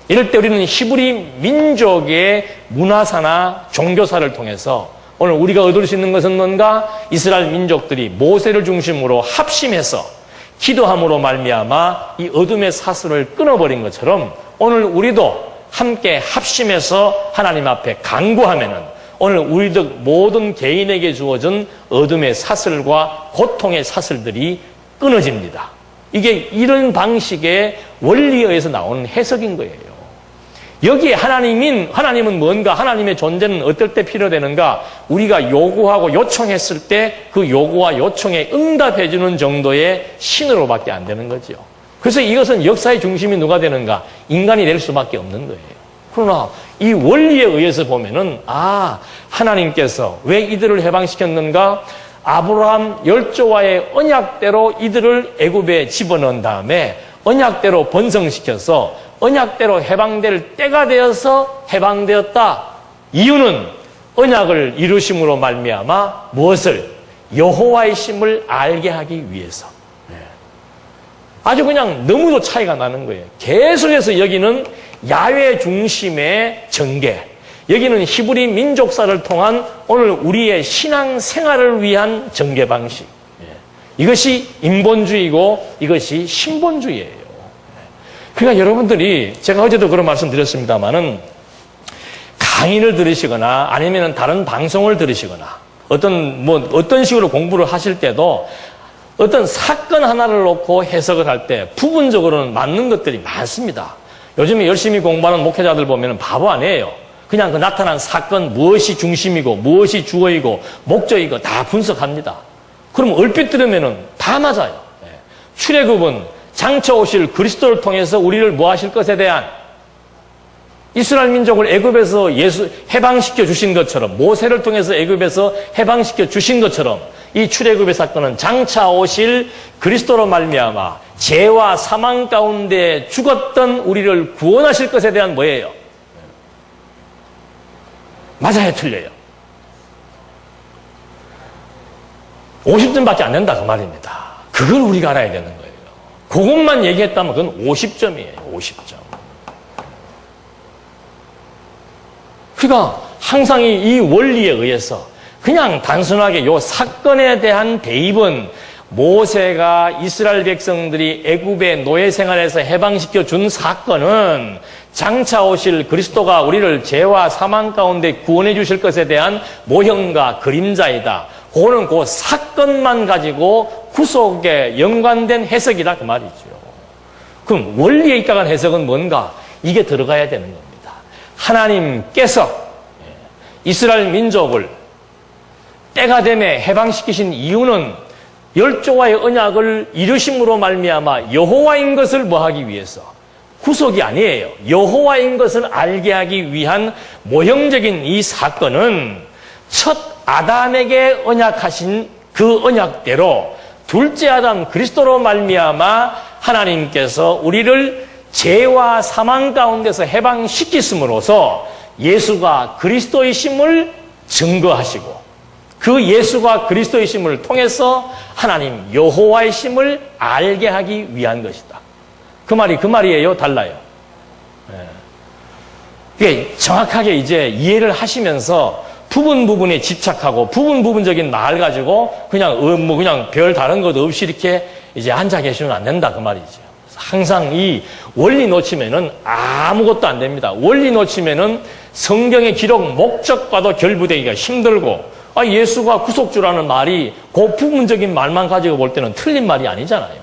이럴 때 우리는 히브리 민족의 문화사나 종교사를 통해서 오늘 우리가 얻을 수 있는 것은 뭔가? 이스라엘 민족들이 모세를 중심으로 합심해서 기도함으로 말미암아 이 어둠의 사슬을 끊어버린 것처럼 오늘 우리도 함께 합심해서 하나님 앞에 간구하면은 오늘 우리들 모든 개인에게 주어진 어둠의 사슬과 고통의 사슬들이 끊어집니다. 이게 이런 방식의 원리에 의해서 나오는 해석인 거예요. 여기에 하나님은 뭔가, 하나님의 존재는 어떨 때 필요되는가? 우리가 요구하고 요청했을 때 그 요구와 요청에 응답해주는 정도의 신으로밖에 안 되는 거죠. 그래서 이것은 역사의 중심이 누가 되는가? 인간이 될 수밖에 없는 거예요. 그러나 이 원리에 의해서 보면은, 하나님께서 왜 이들을 해방시켰는가? 아브라함 열조와의 언약대로 이들을 애굽에 집어넣은 다음에 언약대로 번성시켜서 언약대로 해방될 때가 되어서 해방되었다. 이유는 언약을 이루심으로 말미암아 무엇을? 여호와의 심을 알게 하기 위해서. 아주 그냥 너무도 차이가 나는 거예요. 계속해서 여기는 야훼 중심의 전개, 여기는 히브리 민족사를 통한 오늘 우리의 신앙 생활을 위한 전개 방식. 이것이 인본주의고 이것이 신본주의예요. 그러니까 여러분들이, 제가 어제도 그런 말씀 드렸습니다만은, 강의를 들으시거나 아니면 다른 방송을 들으시거나 어떤 식으로 공부를 하실 때도 어떤 사건 하나를 놓고 해석을 할 때 부분적으로는 맞는 것들이 많습니다. 요즘에 열심히 공부하는 목회자들 보면 바보 아니에요. 그냥 그 나타난 사건, 무엇이 중심이고 무엇이 주어이고 목적이고 다 분석합니다. 그럼 얼핏 들으면 다 맞아요. 출애굽은 장차 오실 그리스도를 통해서 우리를 뭐 하실 것에 대한, 이스라엘 민족을 애굽에서 해방시켜 주신 것처럼, 모세를 통해서 애굽에서 해방시켜 주신 것처럼 이 출애굽의 사건은 장차 오실 그리스도로 말미암아 죄와 사망 가운데 죽었던 우리를 구원하실 것에 대한 뭐예요? 맞아요, 틀려요? 50점밖에 안 된다 그 말입니다. 그걸 우리가 알아야 되는 거예요. 그것만 얘기했다면 그건 50점이에요. 50점. 그러니까 항상 이 원리에 의해서 그냥 단순하게 이 사건에 대한 대입은 모세가 이스라엘 백성들이 애굽의 노예 생활에서 해방시켜 준 사건은 장차 오실 그리스도가 우리를 죄와 사망 가운데 구원해 주실 것에 대한 모형과 그림자이다. 그거는 그 사건만 가지고 구속에 연관된 해석이다 그 말이죠. 그럼 원리에 입각한 해석은 뭔가? 이게 들어가야 되는 겁니다. 하나님께서 이스라엘 민족을 때가 되매 해방시키신 이유는 열조와의 언약을 이루심으로 말미암아 여호와인 것을 뭐하기 위해서, 구속이 아니에요. 여호와인 것을 알게 하기 위한 모형적인 이 사건은 첫 아담에게 언약하신 그 언약대로 둘째 아담 그리스도로 말미암아 하나님께서 우리를 죄와 사망 가운데서 해방시키심으로써 예수가 그리스도이심을 증거하시고 그 예수가 그리스도이심을 통해서 하나님 여호와이심을 알게 하기 위한 것이다. 그 말이에요? 달라요? 이게 정확하게 이제 이해를 하시면서 부분에 집착하고 부분적인 말 가지고 그냥 별 다른 것 없이 이렇게 이제 앉아 계시면 안 된다 그 말이죠. 항상 이 원리 놓치면은 아무것도 안 됩니다. 원리 놓치면은 성경의 기록 목적과도 결부되기가 힘들고, 예수가 구속주라는 말이 그 부분적인 말만 가지고 볼 때는 틀린 말이 아니잖아요.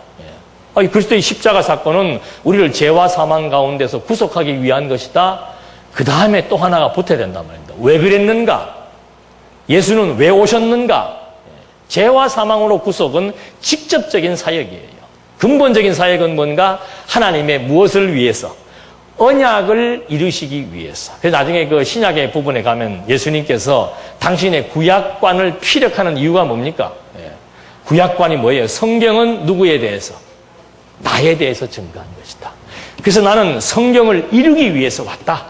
그리스도의 십자가 사건은 우리를 죄와 사망 가운데서 구속하기 위한 것이다. 그 다음에 또 하나가 붙어야 된단 말입니다. 왜 그랬는가? 예수는 왜 오셨는가? 죄와 사망으로 구속은 직접적인 사역이에요. 근본적인 사역은 뭔가? 하나님의 무엇을 위해서? 언약을 이루시기 위해서. 그래서 나중에 그 신약의 부분에 가면 예수님께서 당신의 구약관을 피력하는 이유가 뭡니까? 구약관이 뭐예요? 성경은 누구에 대해서? 나에 대해서 증거한 것이다. 그래서 나는 성경을 이루기 위해서 왔다.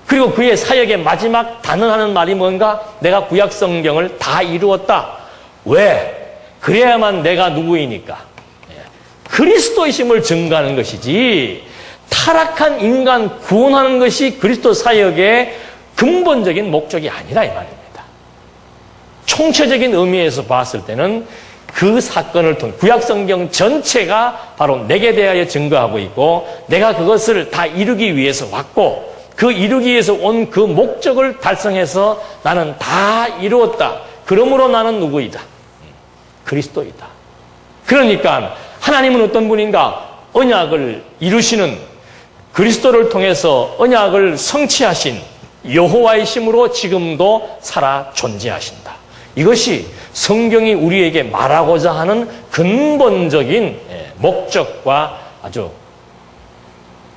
그리고 그의 사역의 마지막 단언하는 말이 뭔가? 내가 구약 성경을 다 이루었다. 왜? 그래야만 내가 누구이니까? 그리스도이심을 증거하는 것이지, 타락한 인간 구원하는 것이 그리스도 사역의 근본적인 목적이 아니라 이 말입니다. 총체적인 의미에서 봤을 때는 그 사건을 통해 구약 성경 전체가 바로 내게 대하여 증거하고 있고, 내가 그것을 다 이루기 위해서 왔고, 그 이루기 위해서 온 그 목적을 달성해서 나는 다 이루었다. 그러므로 나는 누구이다? 그리스도이다. 그러니까 하나님은 어떤 분인가? 언약을 이루시는, 그리스도를 통해서 언약을 성취하신 여호와의 심으로 지금도 살아 존재하신다. 이것이 성경이 우리에게 말하고자 하는 근본적인 목적과 아주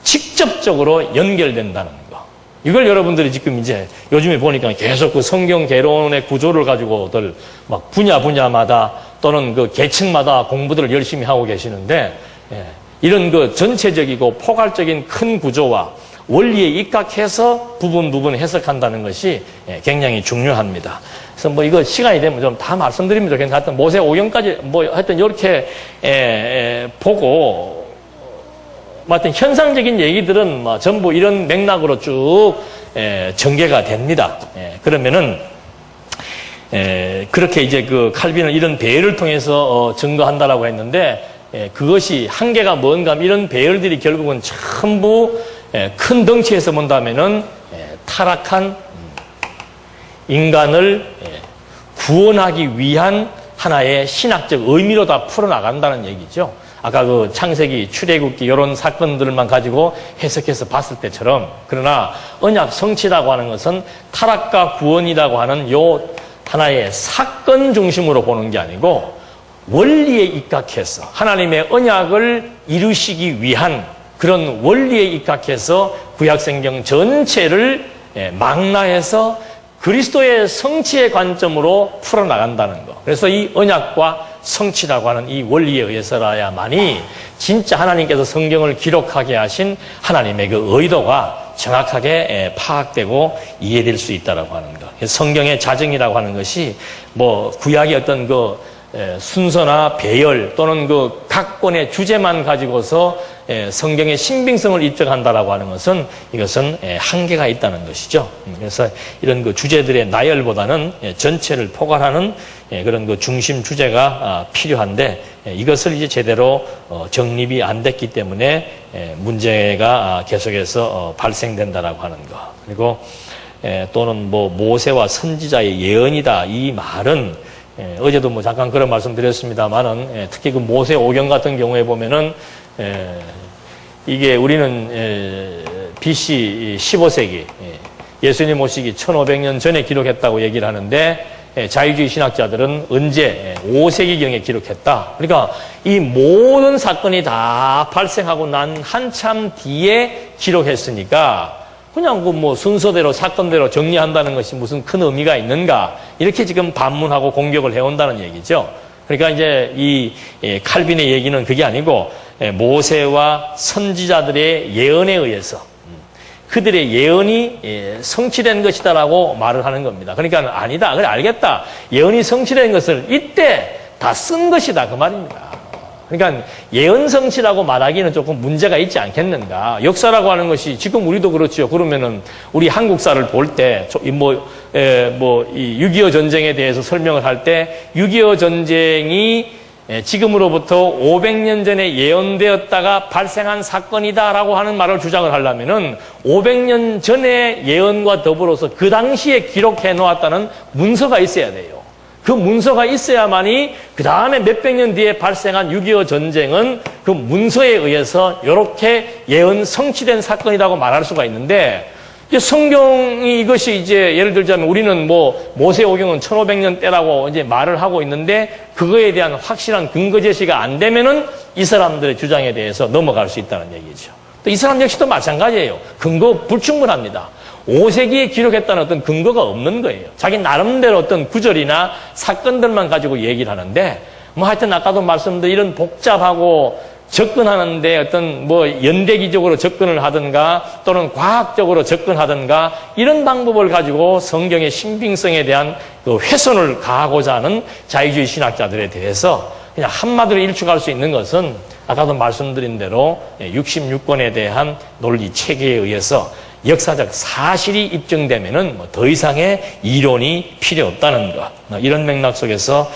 직접적으로 연결된다는 거. 이걸 여러분들이 지금 이제 요즘에 보니까 계속 그 성경 개론의 구조를 가지고들 막 분야마다 또는 그 계층마다 공부들을 열심히 하고 계시는데, 이런 그 전체적이고 포괄적인 큰 구조와 원리에 입각해서 부분 해석한다는 것이 굉장히 중요합니다. 그래서 뭐 이거 시간이 되면 좀 다 말씀드리면 좋겠는데, 하여튼 모세 오경까지 뭐 하여튼 이렇게 보고, 뭐 하여튼 현상적인 얘기들은 뭐 전부 이런 맥락으로 쭉 전개가 됩니다. 그러면은 그렇게 이제 그 칼빈은 이런 배열을 통해서 증거한다라고 했는데, 그것이 한계가 뭔가 하면 이런 배열들이 결국은 전부 큰 덩치에서 본다면은 타락한 인간을 구원하기 위한 하나의 신학적 의미로 다 풀어나간다는 얘기죠. 아까 그 창세기, 출애굽기 이런 사건들만 가지고 해석해서 봤을 때처럼. 그러나 언약 성취라고 하는 것은 타락과 구원이라고 하는 요 하나의 사건 중심으로 보는 게 아니고 원리에 입각해서 하나님의 언약을 이루시기 위한 그런 원리에 입각해서 구약성경 전체를 망라해서 그리스도의 성취의 관점으로 풀어나간다는 것. 그래서 이 언약과 성취라고 하는 이 원리에 의해서라야만이 진짜 하나님께서 성경을 기록하게 하신 하나님의 그 의도가 정확하게 파악되고 이해될 수 있다라고 하는 것. 성경의 자정이라고 하는 것이 뭐 구약의 어떤 그 순서나 배열 또는 그 각권의 주제만 가지고서 성경의 신빙성을 입증한다라고 하는 것은 이것은 한계가 있다는 것이죠. 그래서 이런 그 주제들의 나열보다는 전체를 포괄하는 그런 그 중심 주제가 필요한데, 이것을 이제 제대로 정립이 안 됐기 때문에 문제가 계속해서 발생된다라고 하는 것. 그리고 또는 뭐 모세와 선지자의 예언이다, 이 말은 어제도 뭐 잠깐 그런 말씀 드렸습니다만은, 특히 그 모세 오경 같은 경우에 보면은 이게 우리는 BC 15세기 예수님 오시기 1500년 전에 기록했다고 얘기를 하는데, 자유주의 신학자들은 언제 5세기경에 기록했다. 그러니까 이 모든 사건이 다 발생하고 난 한참 뒤에 기록했으니까 그냥 그 뭐 순서대로 사건대로 정리한다는 것이 무슨 큰 의미가 있는가, 이렇게 지금 반문하고 공격을 해온다는 얘기죠. 그러니까 이제 이 칼빈의 얘기는 그게 아니고 모세와 선지자들의 예언에 의해서 그들의 예언이 성취된 것이다라고 말을 하는 겁니다. 그러니까 아니다, 그래 알겠다, 예언이 성취된 것을 이때 다 쓴 것이다, 그 말입니다. 그러니까 예언 성취라고 말하기는 조금 문제가 있지 않겠는가. 역사라고 하는 것이 지금 우리도 그렇죠. 그러면은 우리 한국사를 볼 때 이 6.25 전쟁에 대해서 설명을 할 때 6.25 전쟁이 지금으로부터 500년 전에 예언되었다가 발생한 사건이다라고 하는 말을 주장을 하려면은 500년 전의 예언과 더불어서 그 당시에 기록해 놓았다는 문서가 있어야 돼요. 그 문서가 있어야만이 그 다음에 몇백 년 뒤에 발생한 6.25 전쟁은 그 문서에 의해서 이렇게 예언 성취된 사건이라고 말할 수가 있는데, 이제 성경이 이것이 이제 예를 들자면 우리는 뭐 모세 오경은 1500년 때라고 이제 말을 하고 있는데, 그거에 대한 확실한 근거 제시가 안 되면은 이 사람들의 주장에 대해서 넘어갈 수 있다는 얘기죠. 또 이 사람 역시도 마찬가지예요. 근거 불충분합니다. 5세기에 기록했다는 어떤 근거가 없는 거예요. 자기 나름대로 어떤 구절이나 사건들만 가지고 얘기를 하는데, 뭐 하여튼 아까도 말씀드린 이런 복잡하고 접근하는데 어떤 뭐 연대기적으로 접근을 하든가 또는 과학적으로 접근하든가 이런 방법을 가지고 성경의 신빙성에 대한 그 훼손을 가하고자 하는 자유주의 신학자들에 대해서 그냥 한마디로 일축할 수 있는 것은 아까도 말씀드린 대로 66권에 대한 논리 체계에 의해서 역사적 사실이 입증되면은 뭐 더 이상의 이론이 필요 없다는 것. 이런 맥락 속에서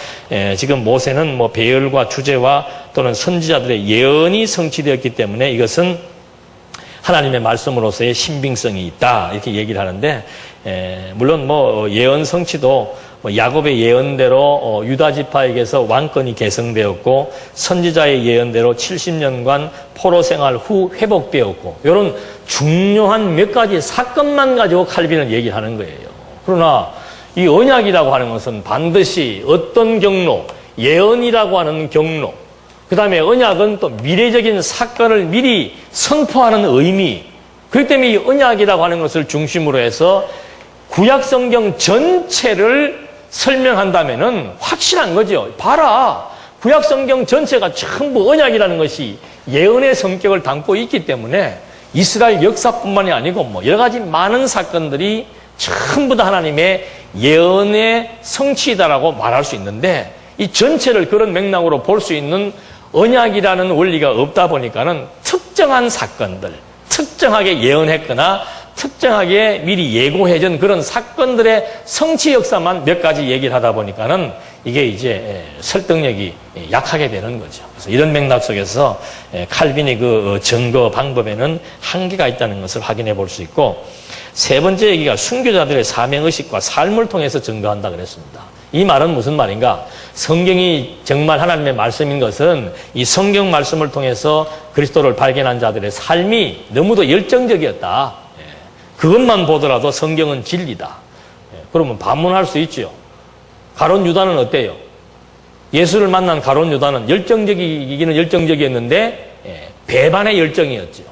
지금 모세는 뭐 배열과 주제와 또는 선지자들의 예언이 성취되었기 때문에 이것은 하나님의 말씀으로서의 신빙성이 있다 이렇게 얘기를 하는데, 물론 뭐 예언 성취도 야곱의 예언대로 유다 지파에게서 왕권이 계승되었고, 선지자의 예언대로 70년간 포로 생활 후 회복되었고, 이런 중요한 몇 가지 사건만 가지고 칼빈은 얘기하는 거예요. 그러나 이 언약이라고 하는 것은 반드시 어떤 경로, 예언이라고 하는 경로, 그 다음에 언약은 또 미래적인 사건을 미리 선포하는 의미, 그렇기 때문에 이 언약이라고 하는 것을 중심으로 해서 구약 성경 전체를 설명한다면은 확실한 거죠. 봐라, 구약 성경 전체가 전부 언약이라는 것이 예언의 성격을 담고 있기 때문에 이스라엘 역사뿐만이 아니고 뭐 여러 가지 많은 사건들이 전부 다 하나님의 예언의 성취이다라고 말할 수 있는데, 이 전체를 그런 맥락으로 볼 수 있는 언약이라는 원리가 없다 보니까는 특정한 사건들, 특정하게 예언했거나 특정하게 미리 예고해준 그런 사건들의 성취 역사만 몇 가지 얘기를 하다 보니까는 이게 이제 설득력이 약하게 되는 거죠. 그래서 이런 맥락 속에서 칼빈의 그 증거 방법에는 한계가 있다는 것을 확인해 볼 수 있고, 세 번째 얘기가 순교자들의 사명의식과 삶을 통해서 증거한다 그랬습니다. 이 말은 무슨 말인가? 성경이 정말 하나님의 말씀인 것은 이 성경 말씀을 통해서 그리스도를 발견한 자들의 삶이 너무도 열정적이었다. 그것만 보더라도 성경은 진리다. 그러면 반문할 수 있죠. 가룟 유다는 어때요? 예수를 만난 가룟 유다는 열정적이기는 열정적이었는데 배반의 열정이었죠.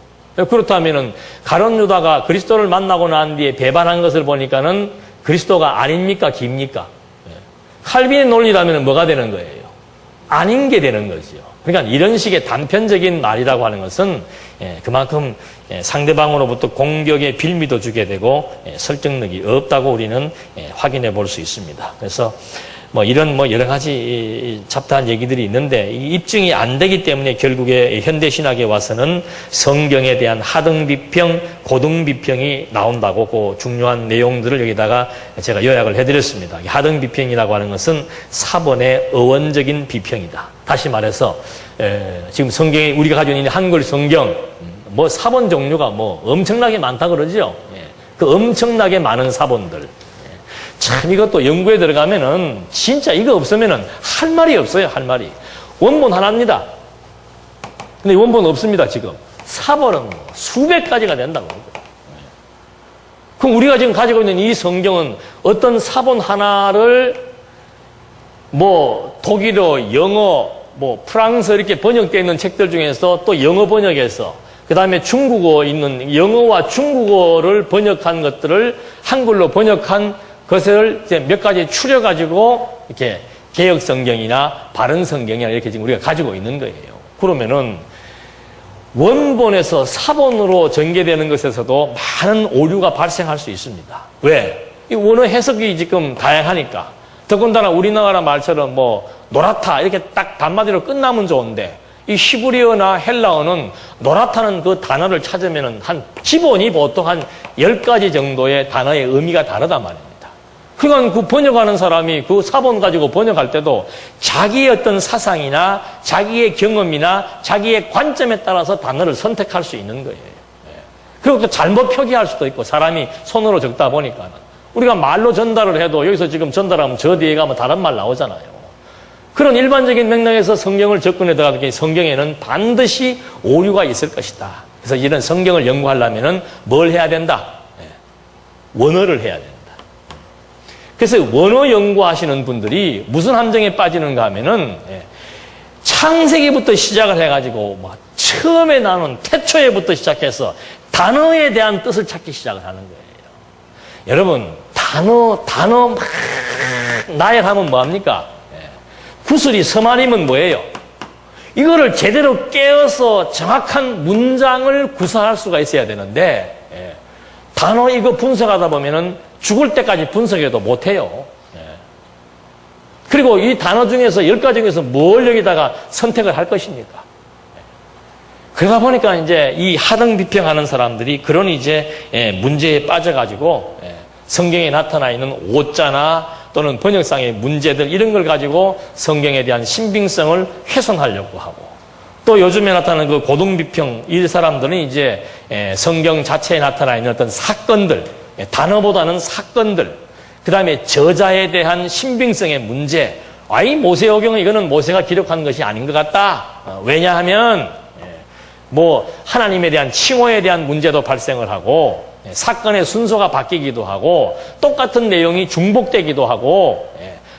그렇다면은 가룟 유다가 그리스도를 만나고 난 뒤에 배반한 것을 보니까는 그리스도가 아닙니까? 깁니까? 칼빈의 논리라면 뭐가 되는 거예요? 아닌 게 되는 거죠. 그러니까 이런 식의 단편적인 말이라고 하는 것은 그만큼 상대방으로부터 공격의 빌미도 주게 되고 설득력이 없다고 우리는 확인해 볼 수 있습니다. 그래서 이런 여러 가지 잡다한 얘기들이 있는데, 이 입증이 안 되기 때문에 결국에 현대신학에 와서는 성경에 대한 하등비평, 고등비평이 나온다고 그 중요한 내용들을 여기다가 제가 요약을 해드렸습니다. 하등비평이라고 하는 것은 사본의 어원적인 비평이다. 다시 말해서 지금 성경에 우리가 가지고 있는 한글 성경 사본 종류가 엄청나게 많다 그러죠. 그 엄청나게 많은 사본들. 참 이것도 연구에 들어가면은 진짜 이거 없으면은 할 말이 없어요. 할 말이. 원본 하나입니다. 근데 원본 없습니다. 지금 사본은 수백 가지가 된다고. 그럼 우리가 지금 가지고 있는 이 성경은 어떤 사본 하나를 독일어, 영어, 프랑스어 이렇게 번역되어 있는 책들 중에서 또 영어 번역해서, 그 다음에 중국어 있는 영어와 중국어를 번역한 것들을 한글로 번역한 그것을 이제 몇 가지 추려가지고 이렇게 개혁 성경이나 바른 성경이나 이렇게 지금 우리가 가지고 있는 거예요. 그러면은 원본에서 사본으로 전개되는 것에서도 많은 오류가 발생할 수 있습니다. 왜? 이 원어 해석이 지금 다양하니까. 더군다나 우리나라 말처럼 노랗다 이렇게 딱 단마디로 끝나면 좋은데, 이 히브리어나 헬라어는 노랗다는 그 단어를 찾으면은 기본이 보통 한 10가지 정도의 단어의 의미가 다르단 말입니다. 그러니까 그 번역하는 사람이 그 사본 가지고 번역할 때도 자기의 어떤 사상이나 자기의 경험이나 자기의 관점에 따라서 단어를 선택할 수 있는 거예요. 그리고 또 잘못 표기할 수도 있고, 사람이 손으로 적다 보니까는. 우리가 말로 전달을 해도 여기서 지금 전달하면 저 뒤에 가면 다른 말 나오잖아요. 그런 일반적인 맥락에서 성경을 접근해 들어가기 성경에는 반드시 오류가 있을 것이다. 그래서 이런 성경을 연구하려면은 뭘 해야 된다? 원어를 해야 된다. 그래서 원어 연구하시는 분들이 무슨 함정에 빠지는가 하면은 창세기부터 시작을 해가지고 처음에 나오는 태초에부터 시작해서 단어에 대한 뜻을 찾기 시작을 하는 거예요. 여러분, 단어 막 나열하면 뭐합니까? 구슬이 서말이면 뭐예요? 이거를 제대로 깨어서 정확한 문장을 구사할 수가 있어야 되는데, 단어 이거 분석하다 보면은 죽을 때까지 분석해도 못해요. 그리고 이 단어 중에서 10가지 중에서 뭘 여기다가 선택을 할 것입니까? 그러다 보니까 이제 이 하등 비평하는 사람들이 그런 이제 문제에 빠져가지고 성경에 나타나 있는 오자나 또는 번역상의 문제들 이런 걸 가지고 성경에 대한 신빙성을 훼손하려고 하고, 또 요즘에 나타나는 그 고등비평, 이 사람들은 이제 성경 자체에 나타나 있는 어떤 사건들, 단어보다는 사건들, 그 다음에 저자에 대한 신빙성의 문제, 이 모세오경은 이거는 모세가 기록한 것이 아닌 것 같다. 왜냐하면 뭐 하나님에 대한 칭호에 대한 문제도 발생을 하고 사건의 순서가 바뀌기도 하고 똑같은 내용이 중복되기도 하고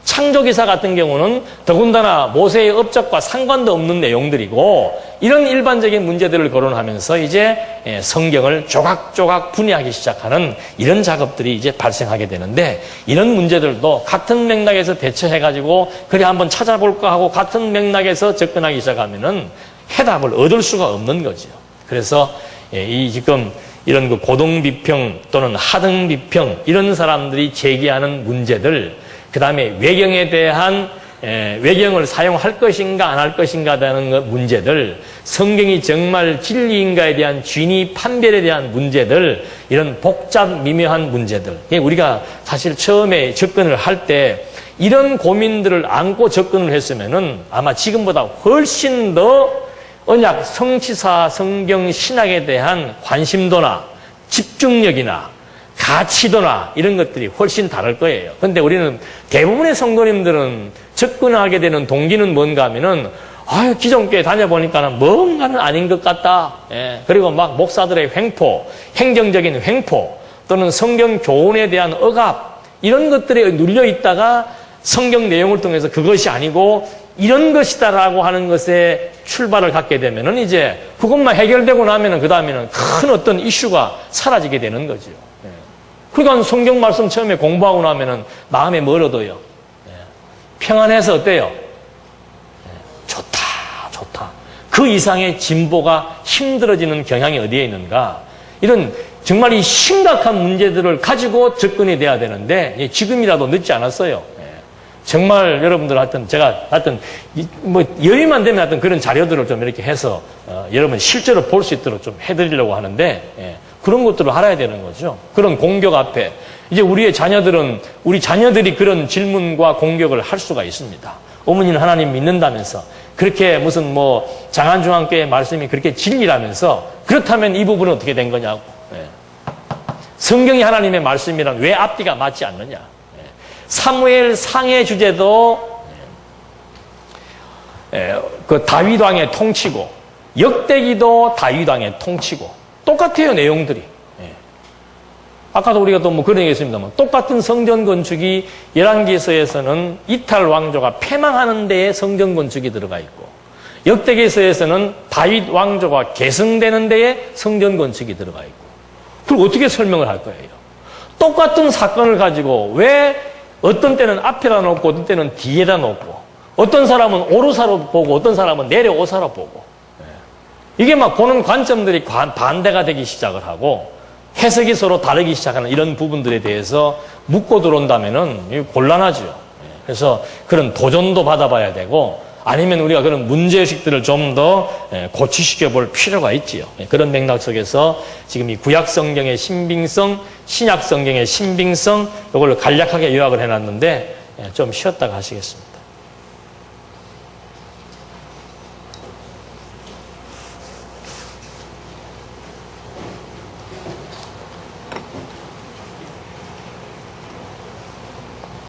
창조기사 같은 경우는 더군다나 모세의 업적과 상관도 없는 내용들이고 이런 일반적인 문제들을 거론하면서 이제 성경을 조각조각 분해하기 시작하는 이런 작업들이 이제 발생하게 되는데 이런 문제들도 같은 맥락에서 대처해가지고 그래 한번 찾아볼까 하고 같은 맥락에서 접근하기 시작하면은 해답을 얻을 수가 없는 거죠. 그래서 이 지금 이런 그 고등비평 또는 하등비평 이런 사람들이 제기하는 문제들 그 다음에 외경에 대한 외경을 사용할 것인가 안 할 것인가 하는 문제들 성경이 정말 진리인가에 대한 진위 판별에 대한 문제들 이런 복잡 미묘한 문제들 우리가 사실 처음에 접근을 할 때 이런 고민들을 안고 접근을 했으면은 아마 지금보다 훨씬 더 언약, 성취사, 성경, 신학에 대한 관심도나 집중력이나 가치도나 이런 것들이 훨씬 다를 거예요. 그런데 우리는 대부분의 성도님들은 접근하게 되는 동기는 뭔가 하면은 기존교회 다녀보니까는 뭔가는 아닌 것 같다. 그리고 막 목사들의 횡포, 행정적인 횡포 또는 성경 교훈에 대한 억압 이런 것들에 눌려 있다가 성경 내용을 통해서 그것이 아니고 이런 것이다라고 하는 것에 출발을 갖게 되면은 이제 그것만 해결되고 나면은 그 다음에는 큰 어떤 이슈가 사라지게 되는 거죠. 그러니까 성경 말씀 처음에 공부하고 나면은 마음에 뭘 얻어요? 평안해서 어때요? 좋다. 그 이상의 진보가 힘들어지는 경향이 어디에 있는가? 이런 정말 이 심각한 문제들을 가지고 접근이 돼야 되는데 지금이라도 늦지 않았어요. 정말 여러분들 제가 뭐 여유만 되면 하여튼 그런 자료들을 좀 이렇게 해서 여러분 실제로 볼 수 있도록 좀 해드리려고 하는데 그런 것들을 알아야 되는 거죠. 그런 공격 앞에 이제 우리 자녀들이 그런 질문과 공격을 할 수가 있습니다. 어머니는 하나님 믿는다면서 그렇게 무슨 뭐 장안중앙교회 말씀이 그렇게 진리라면서 그렇다면 이 부분은 어떻게 된 거냐고. 성경이 하나님의 말씀이란 왜 앞뒤가 맞지 않느냐. 사무엘 상의 주제도 그 다윗 왕의 통치고 역대기도 다윗 왕의 통치고 똑같아요 내용들이. 아까도 우리가 또 뭐 그런 얘기했습니다만 똑같은 성전 건축이 열왕기서에서는 이탈 왕조가 패망하는 데에 성전 건축이 들어가 있고 역대기서에서는 다윗 왕조가 계승되는 데에 성전 건축이 들어가 있고 그걸 어떻게 설명을 할 거예요? 똑같은 사건을 가지고 왜 어떤 때는 앞에다 놓고 어떤 때는 뒤에다 놓고 어떤 사람은 오르사로 보고 어떤 사람은 내려오사로 보고 이게 막 보는 관점들이 반대가 되기 시작을 하고 해석이 서로 다르기 시작하는 이런 부분들에 대해서 묻고 들어온다면은 곤란하죠. 그래서 그런 도전도 받아봐야 되고 아니면 우리가 그런 문제의식들을 좀 더 고치시켜 볼 필요가 있지요. 그런 맥락 속에서 지금 이 구약 성경의 신빙성, 신약 성경의 신빙성 이걸 간략하게 요약을 해놨는데 좀 쉬었다가 하시겠습니다.